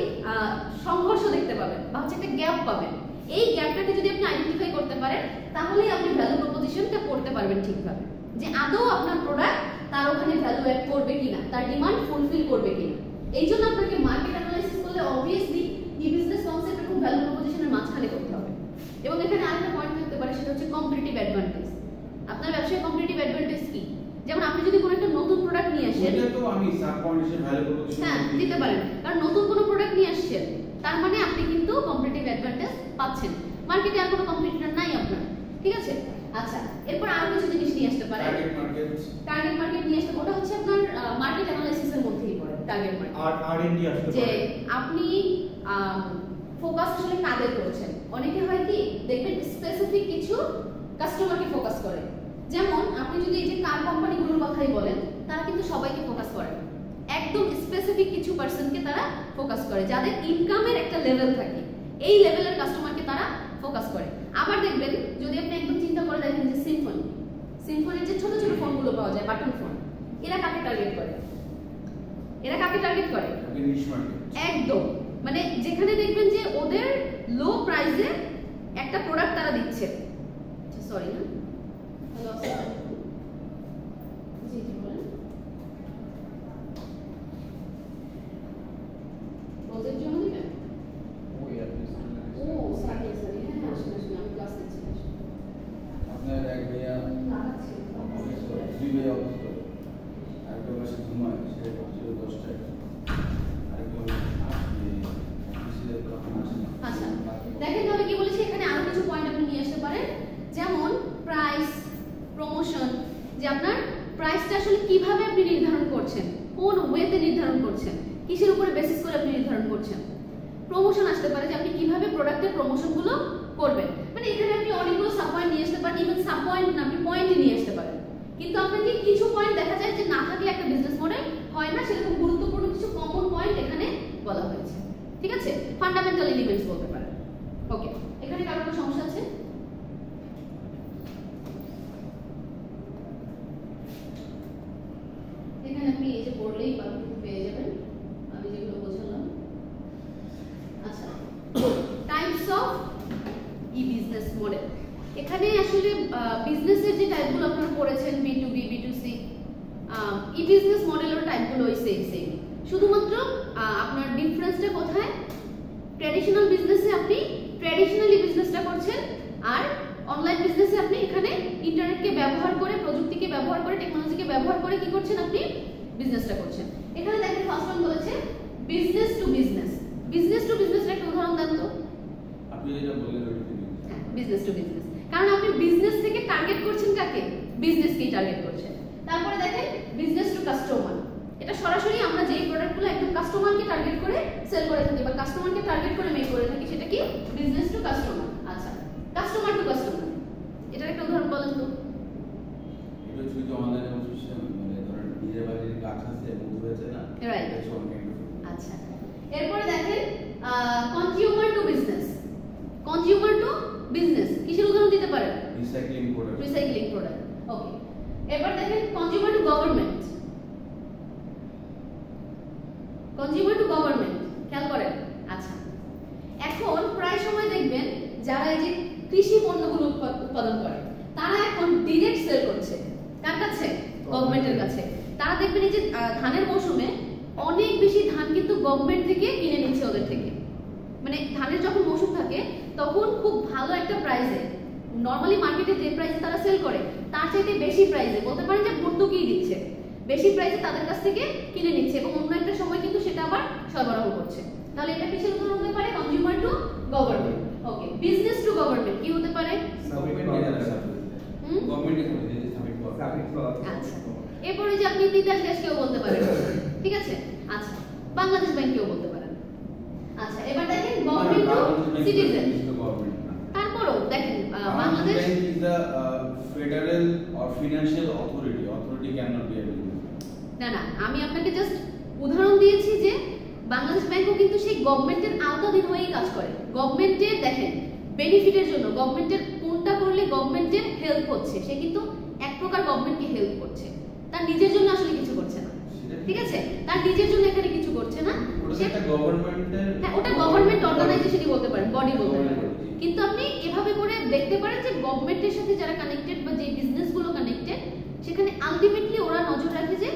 B: সংঘর্ষ দেখতে পাবেন বা হচ্ছে একটা গ্যাপ পাবেন। এই গ্যাপটাকে যদি আপনি আইডেন্টিফাই করতে পারেন তাহলেই আপনি ভ্যালু প্রপোজিশনটা করতে পারবেন ঠিকভাবে, যে আদৌ আপনার প্রোডাক্ট তার ওখানে ভ্যালু অ্যাড করবে কিনা, তার ডিমান্ড ফুলফিল করবে কিনা। এই জন্য আপনাকে মার্কেট অ্যানালাইসিস করলে অবভিয়াসলি ই বিজনেস কনসেপ্ট এবং ভ্যালু প্রপোজিশনের মাঝখানে করতে হবে। এবং এখানে আরেকটা পয়েন্ট থাকতে পারে, সেটা হচ্ছে কম্পিটিটিভ অ্যাডভান্টেজ। আপনার ব্যবসায় কম্পিটিটিভ অ্যাডভান্টেজ কি? যেমন আপনি যদি কোনো একটা নতুন প্রোডাক্ট নিয়ে আসেন,
A: এটা তো আমি সাব পয়েন্ট হিসেবে ভ্যালু প্রপোজিশন
B: হ্যাঁ দিতে পারেন, কারণ নতুন কোনো প্রোডাক্ট নিয়ে আসছেন তার মানে আপনি কিন্তু কম্পিটিটিভ অ্যাডভান্টেজ পাচ্ছেন, মার্কেটে আর কোনো কম্পিটিটর নাই আপনার, ঠিক আছে? আচ্ছা, এরপর আরো কিছু জিনিস নিয়ে আসতে পারেন। টার্গেট মার্কেট নিয়ে আসতে, ওটা হচ্ছে আপনার মার্কেট অ্যানালাইসিসের মধ্যেই পড়ে টার্গেট মার্কেট।
C: আর&ডি আসতে
B: যে
C: পারে।
B: আপনি ফোকাস আসলে কাদের করছেন। অনেকে হয় কি দেখবেন স্পেসিফিক কিছু কাস্টমারকে ফোকাস করে, যেমন আপনি যদি এই যে কার কোম্পানিগুলোর কথাই বলেন তারা কিন্তু সবাইকে ফোকাস করে না, একদম স্পেসিফিক কিছু পার্সনকে তারা ফোকাস করে যাদের ইনকামের একটা লেভেল থাকে, এই লেভেলের কাস্টমারকে তারা ফোকাস করে। আবার দেখবেন যদি আপনি একদম চিন্তা করে দেখেন যে সিম্ফনির যে ছোট ছোট ফোনগুলো পাওয়া যায় বাটন ফোন, এরা কাকে টার্গেট করে? এরা কাকে টার্গেট করে? একদম, মানে যেখানে দেখবেন যে ওদের লো প্রাইসে একটা প্রোডাক্ট তারা দিচ্ছে। সরি না, হ্যালো জি জি বলেন। প্রজেক্ট জমা দিবেন? ও সরি সরি, হ্যাঁ হ্যাঁ আসলে আমি ক্লাস নিচ্ছি।
A: আপনার এক ভাইয়া
B: লাগাচ্ছি
A: দুই ভাইয়া অবস্থ, আরেকটা বাসে ঘুমায়, সে হচ্ছে 10টায়, আরেকটা
B: আচ্ছা দেখেন তাহলে কি বলেছি, এখানে আরো কিছু পয়েন্ট আপনি নিয়ে আসতে পারেন, যেমন প্রাইস, প্রমোশন, যে আপনার প্রাইসটা আসলে কিভাবে আপনি নির্ধারণ করছেন, কোন ওয়েতে নির্ধারণ করছেন, কিসের উপরে বেসিস করে আপনি নির্ধারণ করছেন। প্রমোশন আসতে পারে যে আপনি কিভাবে প্রোডাক্টের প্রমোশনগুলো করবেন, মানে এখানে আপনি অনেকগুলো সাব পয়েন্ট নিয়ে আসতে পারেন, ইভেন সাব পয়েন্ট না আপনি পয়েন্টই নিয়ে আসতে পারেন, কিন্তু আপনাকে কিছু পয়েন্ট দেখা যায় যে না থাকলে একটা বিজনেস মডেল হয় না, সেরকম গুরুত্বপূর্ণ কিছু কমন পয়েন্ট এখানে বলা হয়েছে, ঠিক আছে? ফান্ডামেন্টাল এলিমেন্টস বলতে পারেন। ওকে, এখানে কারো কোনো সমস্যা আছে? এখানে আপনি এই যে পড়লেই বাকিটুকু পেয়ে যাবেন আমি যেগুলো বোঝালাম। আচ্ছা, types of E business model. এখানে আসলে বিজনেসের যে টাইপগুলো আপনারা পড়েছেন B2B, B2C, ই বিজনেস মডেলের টাইপগুলো ওই সেম, শুধুমাত্র আপনার ডিফারেন্সটা কোথায়? ট্র্যাডিশনাল বিজনেসে আপনি ট্র্যাডিশনালি বিজনেসটা করছেন, আর অনলাইন বিজনেসে আপনি এখানে ইন্টারনেটকে ব্যবহার করে, প্রযুক্তিকে ব্যবহার করে, টেকনোলজিকে ব্যবহার করে কি করছেন? আপনি বিজনেসটা করছেন। এখানে দেখেন ফার্স্ট ওয়ান বলেছে business to business. Business to বিজনেসের একটা উদাহরণ দেন তো।
A: আপনি যেটা বললেন
B: হ্যাঁ, বিজনেস টু বিজনেস, কারণ আপনি বিজনেস থেকে টার্গেট করছেন কাকে? বিজনেসকেই টার্গেট করছেন। তারপরে দেখেন বিজনেস টু কাস্টমার, এটা সরাসরি আমরা যেই প্রোডাক্টগুলো একদম কাস্টমারকে টার্গেট করে সেল করে থাকি বা কাস্টমারকে টার্গেট করে মেক করে থাকি সেটা কি? Business to customer. আচ্ছা, কাস্টমার টু কাস্টমার, এটার একটা উদাহরণ বলেন তো।
A: এটা হচ্ছে যে অনলাইনে সিস্টেম, মানে ধরেন নিজের বাড়ির কাজ আছে বন্ধু হয়েছে না,
B: রাইট।
A: এটা সব কাইন্ড অফ।
B: আচ্ছা, এরপরে দেখেন consumer to business. Consumer to business কিসের উদাহরণ দিতে পারেন?
A: Recycling product.
B: Recycling product. Okay, এবার দেখেন consumer to government. Consumer to government খেয়াল করেন। আচ্ছা, এখন প্রায় সময় দেখবেন যারা এই যে কৃষি পণ্যগুলো উৎপাদন করে তারা এখন ডিরেক্ট সেল করছে কার কাছে? গভর্নমেন্টের কাছে। তারা দেখবেন এই যে ধানের মৌসুমে অনেক বেশি ধান কিন্তু গভর্নমেন্ট থেকে কিনে নিচ্ছে ওদের থেকে। মানে ধানের যখন মৌসুম থাকে তখন খুব ভালো একটা প্রাইসে, নরমালি মার্কেটে যে প্রাইসে তারা সেল করে তার চাইতে বেশি প্রাইসে, বলতে পারেন যে ভর্তুকিই দিচ্ছে, বেশি প্রাইসে তাদের কাছ থেকে কিনে নিচ্ছে এবং অন্য একটা সময় কিন্তু সেটা আবার সরবরাহ করছে। তাহলে এটা কিসের উদাহরণ হতে পারে? Consumer to government. Okay, business to government কি হতে পারে? আচ্ছা, এরপরে যে আপনি তিতাস গ্যাস কেউ বলতে পারেন, ঠিক আছে? আচ্ছা, বাংলাদেশ ব্যাংক কেউ বলতে পারেন। আচ্ছা, এবার দেখেন গভর্নমেন্ট টু সিটিজেন। তারপরও দেখেন Bangladesh
A: is the federal or financial authority. Authority cannot be able to.
B: না না, আমি আপনাকে জাস্ট উদাহরণ দিয়েছি যে বাংলাদেশ ব্যাংকও কিন্তু সেই গভর্নমেন্টের আওতাধীন হয়েই কাজ করে। গভর্নমেন্টের দেখেন বেনিফিটের জন্য, গভর্নমেন্টের কোনটা করলে গভর্নমেন্টের হেল্প হচ্ছে, সে কিন্তু এক প্রকার গভর্নমেন্টকে হেল্প করছে, তার নিজের জন্য আসলে কিছু করছে না, ঠিক আছে? তার নিজের জন্য এখানে কিছু করছে না,
A: সেটা গভর্নমেন্টের,
B: হ্যাঁ ওটা গভর্নমেন্ট অর্গানাইজেশনই বলতে পারেন, বডি বলতে পারেন। কিন্তু আপনি এভাবে করে দেখতে পারেন যে গভর্নমেন্টের সাথে যারা কানেক্টেড বা যে বিজনেসগুলো কানেক্টেড, সেখানে আলটিমেটলি ওরা নজর রাখে যে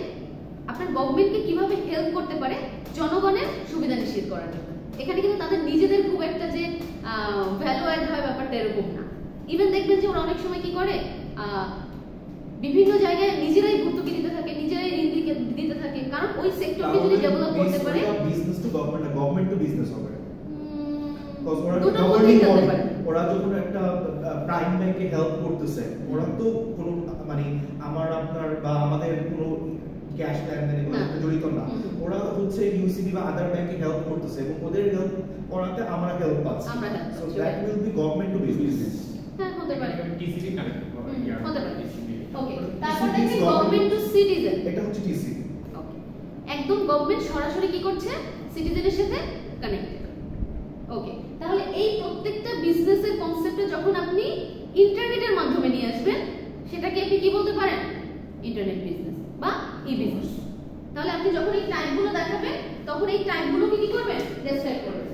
B: আপনার গভর্নমেন্টকে কিভাবে হেল্প করতে পারে জনগণের সুবিধা নিশ্চিত করার জন্য। এখানে কিন্তু তাদের নিজেদের খুব একটা যে ভ্যালু অ্যাড হয় ব্যাপারটা এরকম না। ইভেন দেখবেন যে ওরা অনেক সময় কি করে, বিভিন্ন জায়গায় নিজেরাই ভর্তুকি দিতে থাকে, নিজেরাই ঋণ দিতে থাকে, কারণ ওই সেক্টরকে যদি ডেভেলপ করতে পারে।
C: বিজনেস টু গভর্নমেন্ট না, গভর্নমেন্ট টু বিজনেস হবে। ওরা যখন একটা প্রাইম ব্যাংকে হেল্প করতেছে, ওরা তো কোনো মানে আমার আপনার বা আমাদের কোনো ক্যাশ লেনদেনে জড়িত না, ওরা হচ্ছে ইউসিবি বা আদার ব্যাংকে হেল্প করতেছে এবং ওদের হেল্প করাতে আমরা হেল্প পাচ্ছি। So that will be government to business.
B: হ্যাঁ, হতে পারে
D: টিসিবি কানেক্ট করা,
B: হতে পারে। ওকে, তারপর দেখেন গভর্নমেন্ট টু সিটিজেন,
C: এটা হচ্ছে টিসিবি।
B: ওকে, একদম গভর্নমেন্ট সরাসরি কি করছে? সিটিজেনের সাথে কানেক্টেড। ওকে, তাহলে এই প্রত্যেকটা বিজনেসের কনসেপ্টে যখন আপনি ইন্টারনেটের মাধ্যমে নিয়ে আসবেন, সেটাকে আপনি কি বলতে পারেন? ইন্টারনেট বিজনেস বা ই বিজনেস। তাহলে আপনি যখন এই টাইপগুলো দেখাবেন, তখন এই টাইপগুলোকে কি করবেন? ডেসক্রাইব করবেন।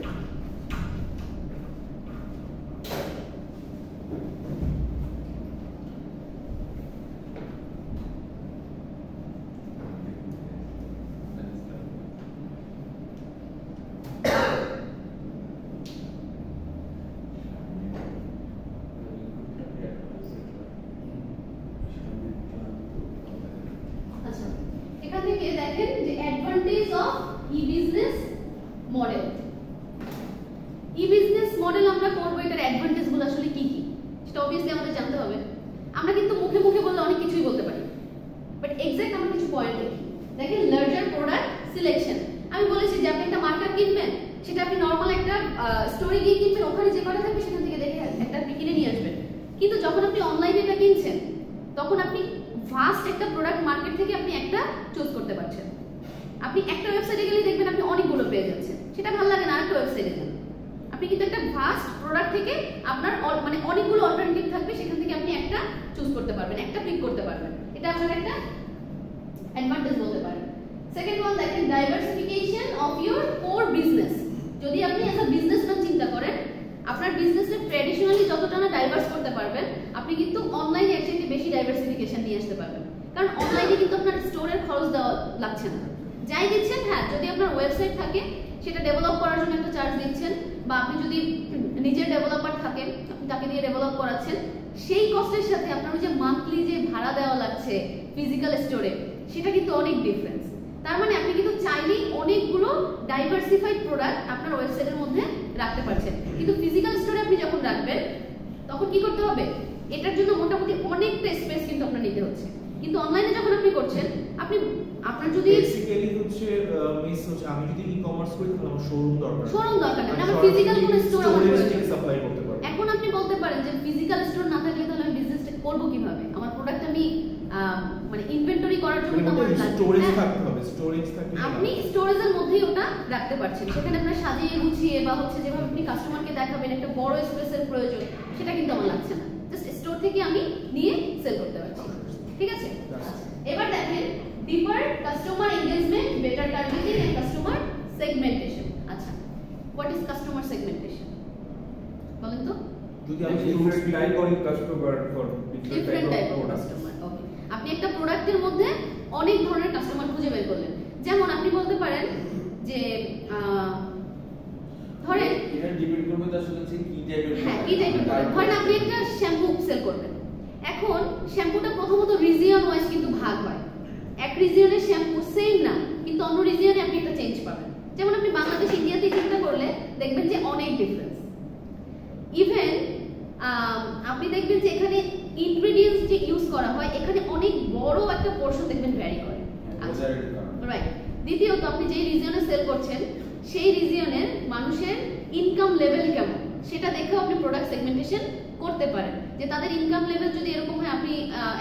B: আচ্ছা, এখান থেকে দেখেন যে অ্যাডভান্টেজ অফ ই-বিজনেস মডেল। ই-বিজনেস মডেল আমরা করব, এটার অ্যাডভান্টেজগুলো আসলে কি কি সেটা অবভিয়াসলি আমাদের জানতে হবে। আমরা কিন্তু মুখে মুখে বললে অনেক কিছুই বলতে পারি, বাট এক্সাক্ট আমরা কিছু পয়েন্ট দেখি। দেখেন লার্জার প্রোডাক্ট সিলেকশন। আমি বলেছি যে আপনি একটা মার্কার কিনবেন, সেটা আপনি নরমাল একটা স্টোরে গিয়ে কিনবেন, ওখানে যে কটা থাকবে সেখান থেকে দেখে একটা আপনি কিনে নিয়ে আসবেন। কিন্তু যখন আপনি অনলাইনে এটা কিনছেন, তখন আপনি ফার্স্ট একটা প্রোডাক্ট মার্কেট থেকে আপনি একটা চুজ করতে পারছেন। আপনি একটা ওয়েবসাইটে গেলে দেখবেন আপনি অনেকগুলো পেয়ে যাচ্ছেন, সেটা ভালো লাগে না, আরেকটা ওয়েবসাইটে যান। আপনি কিন্তু একটা ফার্স্ট প্রোডাক্ট থেকে আপনার মানে অনেকগুলো অল্টারনেটিভ থাকবে, সেখান থেকে আপনি একটা চুজ করতে পারবেন, একটা পিক করতে পারবেন। এটা আপনার একটা অ্যাডভান্টেজ বলতে পারেন। সেকেন্ড ওয়ান দেখেন diversification of your core business. যদি আপনি অ্যাজ আ বিজনেসম্যান চিন্তা করেন, আপনার বিজনেসে ট্র্যাডিশনালি যতটা না ডাইভার্স করতে পারবেন, আপনি কিন্তু অনলাইনে এর চেয়ে বেশি ডাইভার্সিফিকেশন নিয়ে আসতে পারবেন। কারণ অনলাইনে কিন্তু আপনার স্টোরের খরচ দেওয়া লাগছে না, যাই দিচ্ছেন, হ্যাঁ যদি আপনার ওয়েবসাইট থাকে সেটা ডেভেলপ করার জন্য একটা চার্জ দিচ্ছেন, বা আপনি যদি নিজের ডেভেলপার থাকেন আপনি তাকে দিয়ে ডেভেলপ করাচ্ছেন, সেই কস্টের সাথে আপনার যে মান্থলি যে ভাড়া দেওয়া লাগছে ফিজিক্যাল স্টোরে, সেটা কিন্তু অনেক ডিফারেন্স। তার মানে আপনি কিন্তু চাইলেই অনেকগুলো ডাইভার্সিফাইড প্রোডাক্ট আপনার ওয়েবসাইটের মধ্যে রাখতে পারছেন। কিন্তু ফিজিক্যাল স্টোরে আপনি যখন রাখবেন, তখন কি করতে হবে? এটার জন্য মোটামুটি অনেকটা স্পেস কিন্তু আপনার নিতে হচ্ছে। কিন্তু অনলাইনে যখন আপনি করছেন, আপনি আপনার যদি
C: বেসিক্যালি হচ্ছে মিস হচ্ছে আমি যদি ই-কমার্স করি তাহলে আমার শোরুম দরকার
B: নেই, আমার ফিজিক্যাল কোনো স্টোর
C: সাপ্লাই করতে পারবো।
B: এখন আপনি বলতে পারেন যে ফিজিক্যাল স্টোর না থাকলে তাহলে আমি বিজনেসটা করব কিভাবে? আমার প্রোডাক্ট আমি মানে ইনভেন্টরি করার জন্য তো আমার
C: স্টোরেজ থাকতে হবে, স্টোরেজ থাকলে
B: আপনি স্টোরেজের মধ্যেই ওটা রাখতে পারছেন। সেখানে আপনার সাজিয়ে গুছিয়ে বা হচ্ছে যেভাবে আপনি কাস্টমারকে দেখাবেন একটা বড় স্পেসের প্রয়োজন, সেটা কিন্তু আমার লাগছে না, জাস্ট স্টোর থেকে আমি নিয়ে সেল করতে পারছি। ঠিক আছে, এবার দেখেন deeper customer engagement, better targeting and customer segmentation. আচ্ছা, হোয়াট ইজ কাস্টমার সেগমেন্টেশন বলেন তো?
C: যদি আমি
D: different type of customer for
B: different type of customer. Okay, আপনি একটা প্রোডাক্টের মধ্যে অনেক ধরনের কাস্টমার খুঁজে বের করলেন। যেমন আপনি বলতে পারেন যে ধরেন
A: এটা ডিপেন্ড করবে তার সাথে কি টাইপের,
B: হ্যাঁ কি টাইপের প্রোডাক্ট। ধরেন আপনি একটা শ্যাম্পু সেল করবেন। এখন শ্যাম্পুটা প্রথমত রিজিয়ন ওয়াইজ কিন্তু ভাগ হয়। এক রিজিয়নের শ্যাম্পু সেম না, কিন্তু অন্য রিজিয়নে আপনি একটা চেঞ্জ পাবেন। যেমন আপনি বাংলাদেশ ইন্ডিয়াতে চিন্তা করলে দেখবেন যে অনেক ডিফারেন্স। ইভেন আপনি দেখবেন যে এখানে ইনগ্রেডিয়েন্টস যে ইউজ করা হয় এখানে অনেক বড় একটা পোরশন দেখবেন ভ্যারি করে। আচ্ছা, রাইট। দ্বিতীয়ত আপনি যেই রিজিয়নে সেল করছেন সেই রিজিয়নের মানুষের ইনকাম লেভেল কেমন সেটা দেখেও আপনি প্রোডাক্ট সেগমেন্টেশন করতে পারেন। যে তাদের ইনকাম লেভেল যদি এরকম হয়, আপনি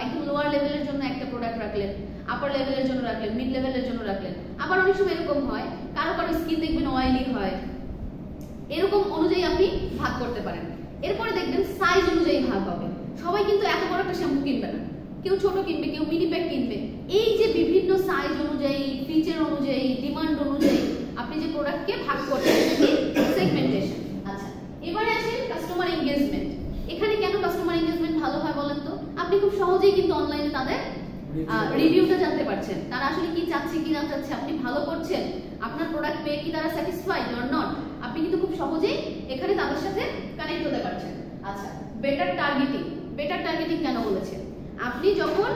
B: একদম লোয়ার লেভেলের জন্য একটা প্রোডাক্ট রাখলেন, আপার লেভেলের জন্য রাখলেন, মিড লেভেলের জন্য রাখলেন। আবার অনেক সময় এরকম হয় কারো কারো স্কিন দেখবেন অয়েলি হয়, এরকম অনুযায়ী আপনি ভাগ করতে পারেন। এরপরে দেখবেন সাইজ অনুযায়ী ভাগ হবে। সবাই কিন্তু এত বড় একটা শ্যাম্পু কিনবে না, কেউ ছোট কিনবে, কেউ মিনি প্যাক কিনবে। এই যে বিভিন্ন সাইজ অনুযায়ী, ফিচার অনুযায়ী, ডিমান্ড অনুযায়ী আপনি যে প্রোডাক্টকে ভাগ করছেন সেগমেন্টেশন। আচ্ছা, এবারে আসেন কাস্টমার এনগেজমেন্ট। এখানে কেন কাস্টমার এনগেজমেন্ট ভালো হয় বলেন তো? আপনি খুব সহজেই কিন্তু অনলাইনে তাদের রিভিউটা জানতে পারছেন, তারা আসলে কি চাচ্ছে কি না চাচ্ছে, আপনি ভালো করছেন, আপনার প্রোডাক্ট পেয়ে কি তারা স্যাটিসফাইড অর নট, আপনি কিন্তু খুব সহজেই এখানে তাদের সাথে কানেক্ট হতে পারছেন। আচ্ছা, বেটার টার্গেটিং। বেটার টার্গেটিং কেন বলেছে? আপনি যখন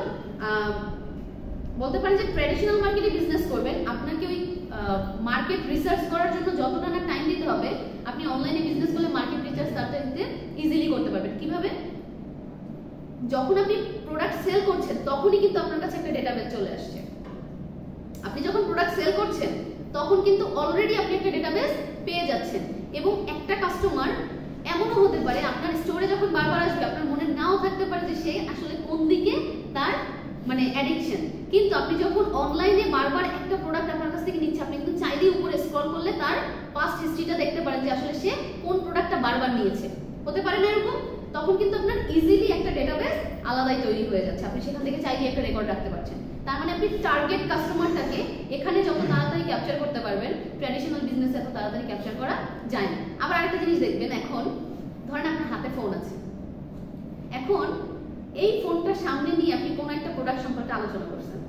B: বলতে পারেন যে ট্র্যাডিশনাল মার্কেটে বিজনেস করবেন, আপনাকে ওই মার্কেট রিসার্চ করার জন্য যতটা না টাইম দিতে হবে, আপনি অনলাইনে বিজনেস করলে মার্কেট রিসার্চ তাতে ইজিলি করতে পারবেন। কিভাবে? যখন আপনি প্রোডাক্ট সেল করছেন তখনই কিন্তু আপনার কাছে একটা ডেটাবেস চলে আসছে। আপনি যখন প্রোডাক্ট সেল করছেন তখন কিন্তু অলরেডি আপনি একটা ডেটাবেস পেয়ে যাচ্ছেন। এবং একটা কাস্টমার এমনও হতে পারে আপনার স্টোরে যখন বারবার আসবে আপনার মনে নাও থাকতে পারে যে সে আসলে কোন দিকে তার মানে অ্যাডিকশন, কিন্তু আপনি যখন অনলাইনে বারবার একটা প্রোডাক্ট আপনার কাছ থেকে নিচ্ছে, আপনি কিন্তু চাইলেই উপরে স্ক্রল করলে তার পাস্ট হিস্ট্রিটা দেখতে পারেন যে আসলে সে কোন প্রোডাক্টটা বারবার নিয়েছে। হতে পারে না এরকম? তখন কিন্তু আপনার ইজিলি একটা ডেটাবেস আলাদাই তৈরি হয়ে যাচ্ছে, আপনি সেখান থেকে চাইলে একটা রেকর্ড রাখতে পারছেন। তার মানে আপনি টার্গেট কাস্টমারটাকে এখানে যত তাড়াতাড়ি ক্যাপচার করতে পারবেন, ট্র্যাডিশনাল বিজনেস এত তাড়াতাড়ি ক্যাপচার করা যায় না। আবার আরেকটা জিনিস দেখবেন, এখন ধরেন আপনার হাতে ফোন আছে, এখন এই ফোনটা সামনে নিয়ে আপনি কোনো একটা প্রোডাক্ট সম্পর্কে আলোচনা করছেন,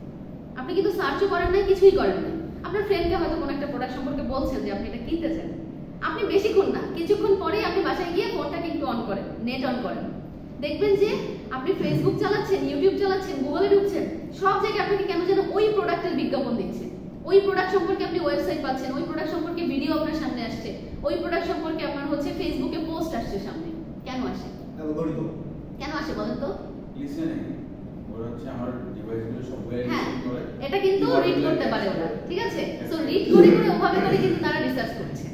B: আপনি কিন্তু সার্চও করেন নাই, কিছুই করেন না, আপনার ফ্রেন্ডকে হয়তো কোনো একটা প্রোডাক্ট সম্পর্কে বলছেন যে আপনি এটা কিনতে চান, আপনি বেশিক্ষণ না কিছুক্ষণ পরেই আপনি বাসায় গিয়ে ফোনটাকে একটু অন করেন, নেট অন করেন, দেখবেন যে আপনি ফেসবুক চালাচ্ছেন, ইউটিউব চালাচ্ছেন, গুগলে ঢুকছেন, সব জায়গায় আপনাকে কেন যেন ওই প্রোডাক্টের বিজ্ঞাপন দিচ্ছে, ওই প্রোডাক্ট সম্পর্কে আপনি ওয়েবসাইট পাচ্ছেন, ওই প্রোডাক্ট সম্পর্কে ভিডিও আপনার সামনে আসছে, ওই প্রোডাক্ট সম্পর্কে আপনার হচ্ছে ফেসবুকে পোস্ট আসছে সামনে। কেন আসে? কেন আসে বলেন তো?
A: লিসেনিং ওরা হচ্ছে আমার ডিভাইসগুলো সবগুলো লিসেন করে,
B: এটা কিন্তু রিড করতে পারে ওরা, ঠিক আছে? সো রিড করে করে ওভাবে করে কিন্তু তারা রিসার্চ করছে।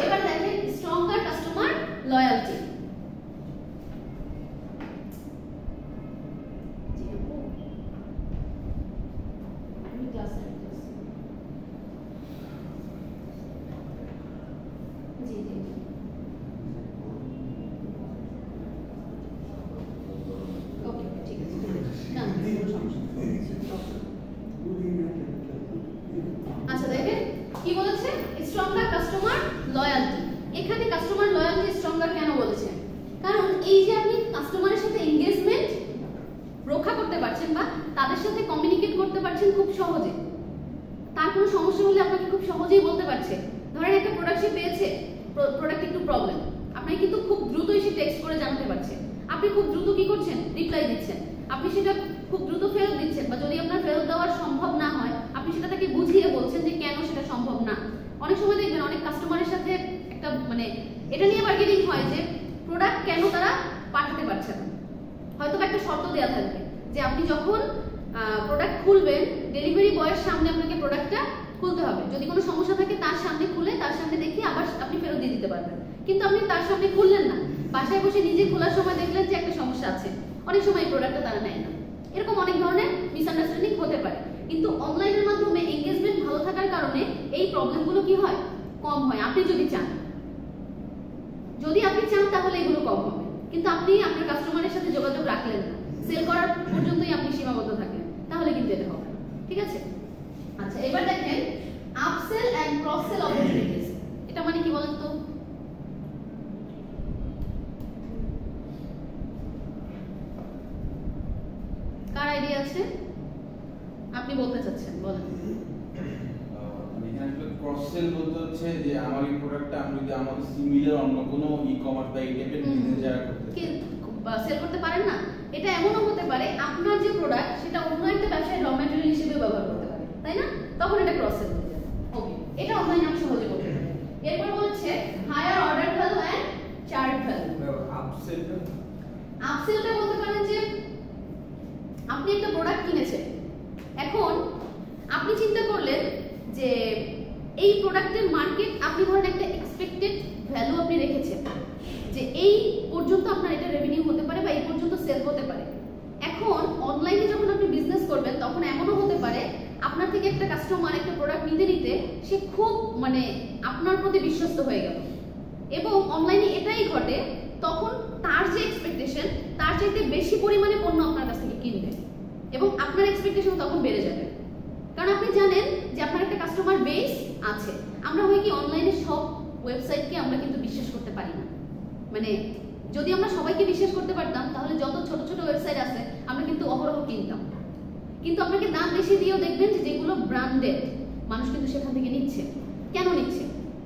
B: এবার দেখেন স্ট্রঙ্গার কাস্টমার লয়্যালটি। আচ্ছা দেখেন কি বলেছে, স্ট্রঙ্গার কাস্টমার লয়্যালটি। এখানে কাস্টমার লয়্যালটি স্ট্রঙ্গার কেন বলেছে? কারণ এই যে আপনি কাস্টমারের সাথে এনগেজমেন্ট রক্ষা করতে পারছেন বা তাদের সাথে কমিউনিকেট করতে পারছেন খুব সহজে, তার কোনো সমস্যা হলে আপনাকে খুব সহজেই বলতে পারছে। ধরেন একটা প্রোডাক্ট সে পেয়েছে, প্রোডাক্ট একটু প্রবলেম, আপনাকে কিন্তু খুব দ্রুতই সে টেক্সট করে জানতে পারছে, আপনি খুব দ্রুত কি করছেন, রিপ্লাই দিচ্ছেন, আপনি সেটা খুব দ্রুত ফেরত দিচ্ছেন, বা যদি আপনার ফেরত দেওয়া সম্ভব না হয় আপনি সেটা তাকে বুঝিয়ে বলছেন যে কেন সেটা সম্ভব না। অনেক সময় দেখবেন অনেক কাস্টমারের সাথে একটা মানে এটা নিয়ে বার্গেনিং হয় যে প্রোডাক্ট কেন তারা পাঠাতে পারছে না, হয়তো একটা শর্ত দেওয়া থাকবে যে আপনি যখন প্রোডাক্ট খুলবেন ডেলিভারি বয়ের সামনে আপনাকে প্রোডাক্টটা খুলতে হবে, যদি কোনো সমস্যা থাকে তার সামনে খুলে তার সামনে দেখিয়ে আবার আপনি ফেরত দিয়ে দিতে পারবেন। কিন্তু আপনি তার সামনে খুললেন না, বাসায় বসে নিজে খোলার সময় দেখলেন যে একটা সমস্যা আছে, অনেক সময় এই প্রোডাক্টটা তারা নেয় না। এরকম অনেক ধরনের মিসআন্ডারস্ট্যান্ডিং হতে পারে, কিন্তু অনলাইনের মাধ্যমে এনগেজমেন্ট ভালো থাকার কারণে এই প্রবলেমগুলো কি হয়, কম হয়। আপনি যদি চান তাহলে এগুলো কম হবে, কিন্তু আপনি আপনার কাস্টমারের সাথে যোগাযোগ রাখলেন না, সেল করার পর্যন্তই আপনি সীমাবদ্ধ থাকলেন, তাহলে কিন্তু এটা হবে না, ঠিক আছে? আচ্ছা এবার দেখেন upsell and cross sell opportunities. এটা মানে কি বলেন তো? আইডিয়া আছে? আপনি বলতে চাচ্ছেন, বলেন।
A: মানে এখানে আসলে ক্রস সেল বলতে হচ্ছে যে আমার এই প্রোডাক্টটা আমি যদি আমাদের সিমিলার অন্য কোনো ই-কমার্স বা এই টাইপের বিজনেস যারা করতে
B: কি সেল করতে পারেন না, এটা এমনও হতে পারে আপনার যে প্রোডাক্ট সেটা অন্য একটা ব্যবসায় র ম্যাটেরিয়াল হিসেবে ব্যবহার করতে পারে, তাই না? তখন এটা ক্রস সেল হয়ে যাবে। ওকে, এটা অনলাইনে আমি সহজে করতে পারি। এরপর বলছে higher order value and chart value. আপসেলটা বলতে পারেন যে আপনি একটা প্রোডাক্ট কিনেছেন, এখন আপনি চিন্তা করলেন যে এই প্রোডাক্টের মার্কেট, আপনি ধরেন একটা এক্সপেক্টেড ভ্যালু আপনি রেখেছেন যে এই পর্যন্ত আপনার এটা রেভিনিউ হতে পারে বা এই পর্যন্ত সেল হতে পারে। এখন অনলাইনে যখন আপনি বিজনেস করবেন তখন এমনও হতে পারে আপনার থেকে একটা কাস্টমার একটা প্রোডাক্ট নিতে নিতে সে খুব মানে আপনার প্রতি বিশ্বস্ত হয়ে গেল, এবং অনলাইনে এটাই ঘটে তখন তার যে এক্সপেকটেশন তার চাইতে বেশি পরিমাণে পণ্য আপনার কাছ থেকে কিনবে এবং আপনার এক্সপেকটেশন তখন বেড়ে যাবে, কারণ আপনি জানেন যে আপনার একটা কাস্টমার বেস আছে। আমরা হয় কি অনলাইনে সব ওয়েবসাইটকে আমরা কিন্তু বিশ্বাস করতে পারি না, মানে যদি আমরা সবাইকে বিশ্বাস করতে পারতাম তাহলে যত ছোট ছোট ওয়েবসাইট আছে আমরা কিন্তু অহরহ কিনতাম, কিন্তু আপনাকে দাম বেশি দিয়েও দেখবেন যে যেগুলো ব্র্যান্ডেড মানুষ কিন্তু সেখান থেকে নিচ্ছে। কেন নিচ্ছে?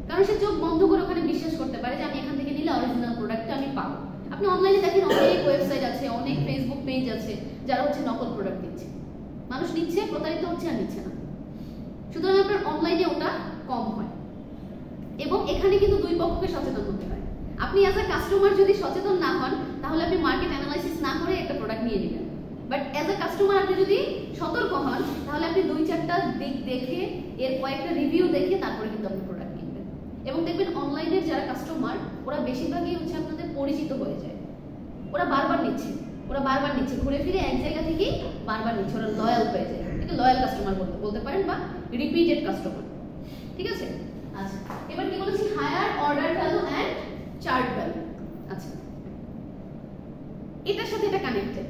B: কারণ সে চোখ বন্ধ করে ওখানে বিশ্বাস করতে পারে যে আমি এখান থেকে নিলে অরিজিনাল প্রোডাক্টটা আমি পাবো। আপনি অনলাইনে দেখেন অনেক ওয়েবসাইট আছে, অনেক ফেসবুক পেজ আছে যারা হচ্ছে নকল প্রোডাক্ট দিচ্ছে, মানুষ নিচ্ছে, প্রতারিত হচ্ছে আর নিচ্ছে না। সুতরাং আপনার অনলাইনে ওটা কম হয়, এবং এখানে কিন্তু দুই পক্ষকে সচেতন হতে হয়। আপনি অ্যাজ আ কাস্টমার যদি সচেতন না হন তাহলে আপনি মার্কেট অ্যানালাইসিস না করে একটা প্রোডাক্ট নিয়ে নেবেন, বাট অ্যাজ আ কাস্টমার আপনি যদি সতর্ক হন তাহলে আপনি দুই চারটা দিক দেখে এর কয়েকটা রিভিউ দেখে তারপরে কিন্তু আপনি প্রোডাক্ট কিনবেন। এবং দেখবেন অনলাইনের যারা কাস্টমার ওরা বেশিরভাগই হচ্ছে আপনাদের পরিচিত হয়ে যায়, ওরা বারবার নিচ্ছে, ঘুরে ফিরে এক জায়গা থেকেই বারবার নিচ্ছে, ওরা লয়াল হয়ে যায়, এটাকে লয়াল কাস্টমার বলতে পারেন বা রিপিটেড কাস্টমার। ঠিক আছে, আচ্ছা এবার কি বলেছি, higher order value and chart value. আচ্ছা এটার সাথে এটা কানেক্টেড।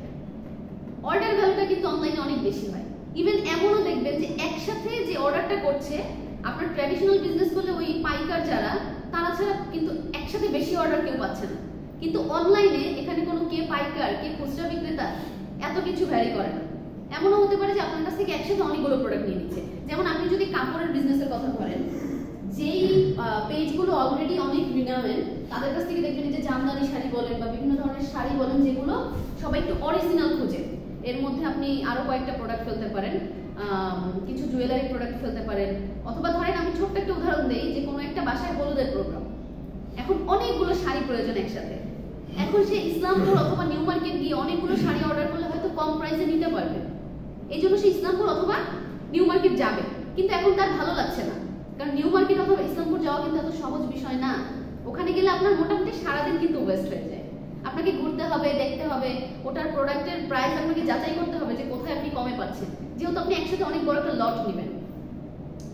B: অর্ডার ভ্যালুটা কিন্তু অনলাইনে অনেক বেশি হয়, ইভেন এমনও দেখবেন যে একসাথে যে অর্ডারটা করছে, আপনার ট্র্যাডিশনাল বিজনেস করলে ওই পাইকার যারা তারা ছাড়া কিন্তু একসাথে বেশি অর্ডার কেউ পাচ্ছে না, কিন্তু অনলাইনে এখানে কোনো কে পাইকার কে খুচরা বিক্রেতা এত কিছু ভ্যারি করে না। এমনও হতে পারে যে আপনার কাছ থেকে একসাথে অনেকগুলো প্রোডাক্ট নিয়ে নিচ্ছে। যেমন আপনি যদি কাপড়ের বিজনেসের কথা বলেন, যেই পেজগুলো অলরেডি অনেক রিনাউন্ড তাদের কাছ থেকে দেখবেন যে জামদানি শাড়ি বলেন বা বিভিন্ন ধরনের শাড়ি বলেন যেগুলো সবাই একটু অরিজিনাল খোঁজে, এর মধ্যে আপনি আরো কয়েকটা প্রোডাক্ট ফেলতে পারেন, কিছু জুয়েলারি প্রোডাক্ট ফেলতে পারেন, অথবা ধরেন আমি ছোট্ট একটা উদাহরণ দেই যে কোনো একটা বাসায় হলুদের প্রোগ্রাম, এখন অনেকগুলো শাড়ি প্রয়োজন একসাথে, এখন সে ইসলামপুর অথবা নিউ মার্কেট গিয়ে অনেকগুলো শাড়ি অর্ডার করলে হয়তো কম প্রাইসে নিতে পারবে, এই জন্য সে ইসলামপুর অথবা নিউ মার্কেট যাবে, কিন্তু এখন তার ভালো লাগছে না, কারণ নিউ মার্কেট অথবা ইসলামপুর যাওয়া কিন্তু এত সহজ বিষয় না। ওখানে গেলে আপনার মোটামুটি সারাদিন কিন্তু ওয়েস্ট হয়ে যায়, আপনাকে ঘুরতে হবে, দেখতে হবে, ওটার প্রোডাক্টের প্রাইস আপনাকে যাচাই করতে হবে যে কোথায় আপনি কমে পাচ্ছেন, যেহেতু আপনি একসাথে অনেক বড় একটা লট নেবেন।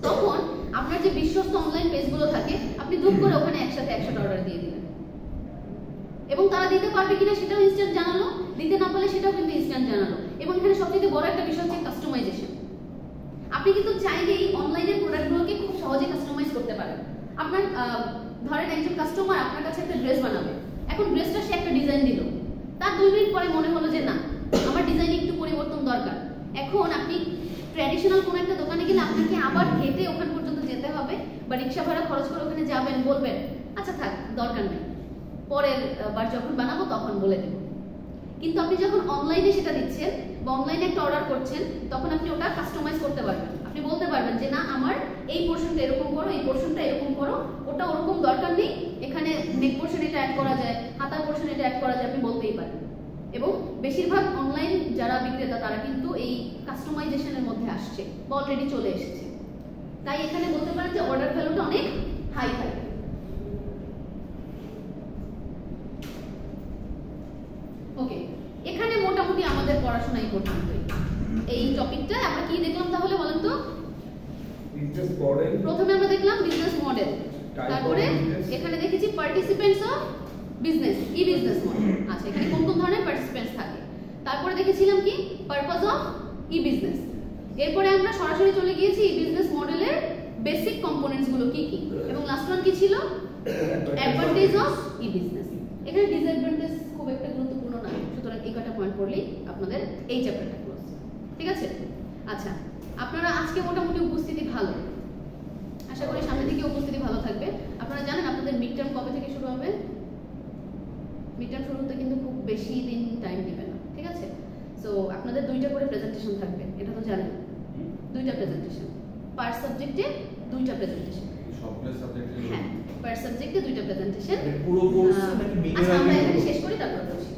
B: তখন আপনার যে বিশ্বস্ত অনলাইন পেজগুলো থাকে আপনি দুম করে ওখানে একসাথে 100টা অর্ডার দিয়ে দিলেন, এবং তারা দিতে পারবে কিনা সেটাও ইনস্ট্যান্ট জানালো, দিতে না পারলে সেটাও কিন্তু ইনস্ট্যান্ট জানালো। এবং এখানে সবচেয়ে বড় একটা বিষয় হচ্ছে কাস্টমাইজেশন। আপনি কিন্তু চাইলেই অনলাইনের প্রোডাক্টগুলোকে খুব সহজে কাস্টমাইজ করতে পারেন। আপনার ধরেন একজন কাস্টমার আপনার কাছে একটা ড্রেস বানাবে, এখন ড্রেসটা সে একটা ডিজাইন দিল, তার 2 মিনিট পরে মনে হলো যে না আমার ডিজাইনে একটু পরিবর্তন দরকার, এখন আপনি ট্র্যাডিশনাল কোনো একটা দোকানে গেলে আপনাকে আবার হেঁটে ওখান পর্যন্ত যেতে হবে বা রিক্সা ভাড়া খরচ করে ওখানে যাবেন, বলবেন আচ্ছা থাক দরকার নেই, পরের বার যখন বানাবো তখন বলে দেব। কিন্তু আপনি যখন অনলাইনে সেটা দিচ্ছেন বা অনলাইনে একটা অর্ডার করছেন তখন আপনি ওটা কাস্টমাইজ করতে পারবেন, আপনি বলতে পারবেন যে না আমার এই পোরশনটা এরকম করো, এই পোরশনটা এরকম করো, ওটা ওরকম দরকার নেই, এখানে নেক পোরশন এটা অ্যাড করা যায়, হাতার পোরশন এটা অ্যাড করা যায়, আপনি বলতেই পারেন। এবং বেশিরভাগ অনলাইন যারা বিক্রেতা তারা কিন্তু এই কাস্টমাইজেশনের মধ্যে আসছে বা অলরেডি চলে এসেছে, তাই এখানে বলতে পারেন যে অর্ডার ভ্যালুটা অনেক হাই থাকে। ওকে, এখানে মোটামুটি আমাদের পড়াশোনা এই পর্যন্তই। এই টপিকটা আমরা কি দেখলাম তাহলে বলেন তো?
D: Business model.
B: প্রথমে আমরা দেখলাম বিজনেস মডেল, তারপরে এখানে দেখেছি participants of business, E business model. আচ্ছা এখানে কোন কোন ধরনের পার্টিসিপেন্টস থাকে, তারপরে দেখেছিলাম কি পারপাস অফ ই বিজনেস। এরপরে আমরা সরাসরি চলে গিয়েছি ই বিজনেস মডেলের বেসিক কম্পোনেন্টস গুলো কি কি, এবং লাস্ট ওয়ান কি ছিল অ্যাডভান্টেজ অফ ই বিজনেস। এখানে ডিসঅ্যাডভান্টেজ খুব একটা গুরুত্বপূর্ণ না, সুতরাং এই কটা পয়েন্ট পড়লেই আপনাদের এই চ্যাপ্টারটা ক্লোজ। ঠিক আছে? আচ্ছা, আপনারা আজকে মোটামুটি উপস্থিতি ভালো, আশা করি সামনে থেকে উপস্থিতি ভালো থাকবে। আপনারা জানেন আপনাদের মিড টার্ম কবে থেকে শুরু হবে? মিড টার্ম শুরু হতে কিন্তু খুব বেশি দিন টাইম দিবে না, ঠিক আছে? সো আপনাদের 2টা করে প্রেজেন্টেশন থাকবে, এটা তো জানেন। 2টা প্রেজেন্টেশন পার সাবজেক্টে, 2টা প্রেজেন্টেশন।
A: সবগুলো সাবজেক্টে
B: হ্যাঁ, পার সাবজেক্টে 2টা প্রেজেন্টেশন।
C: পুরো কোর্স নাকি মিডের
B: আচ্ছা, আমরা
C: আগে
B: এখানে শেষ করি, তারপর বলছি।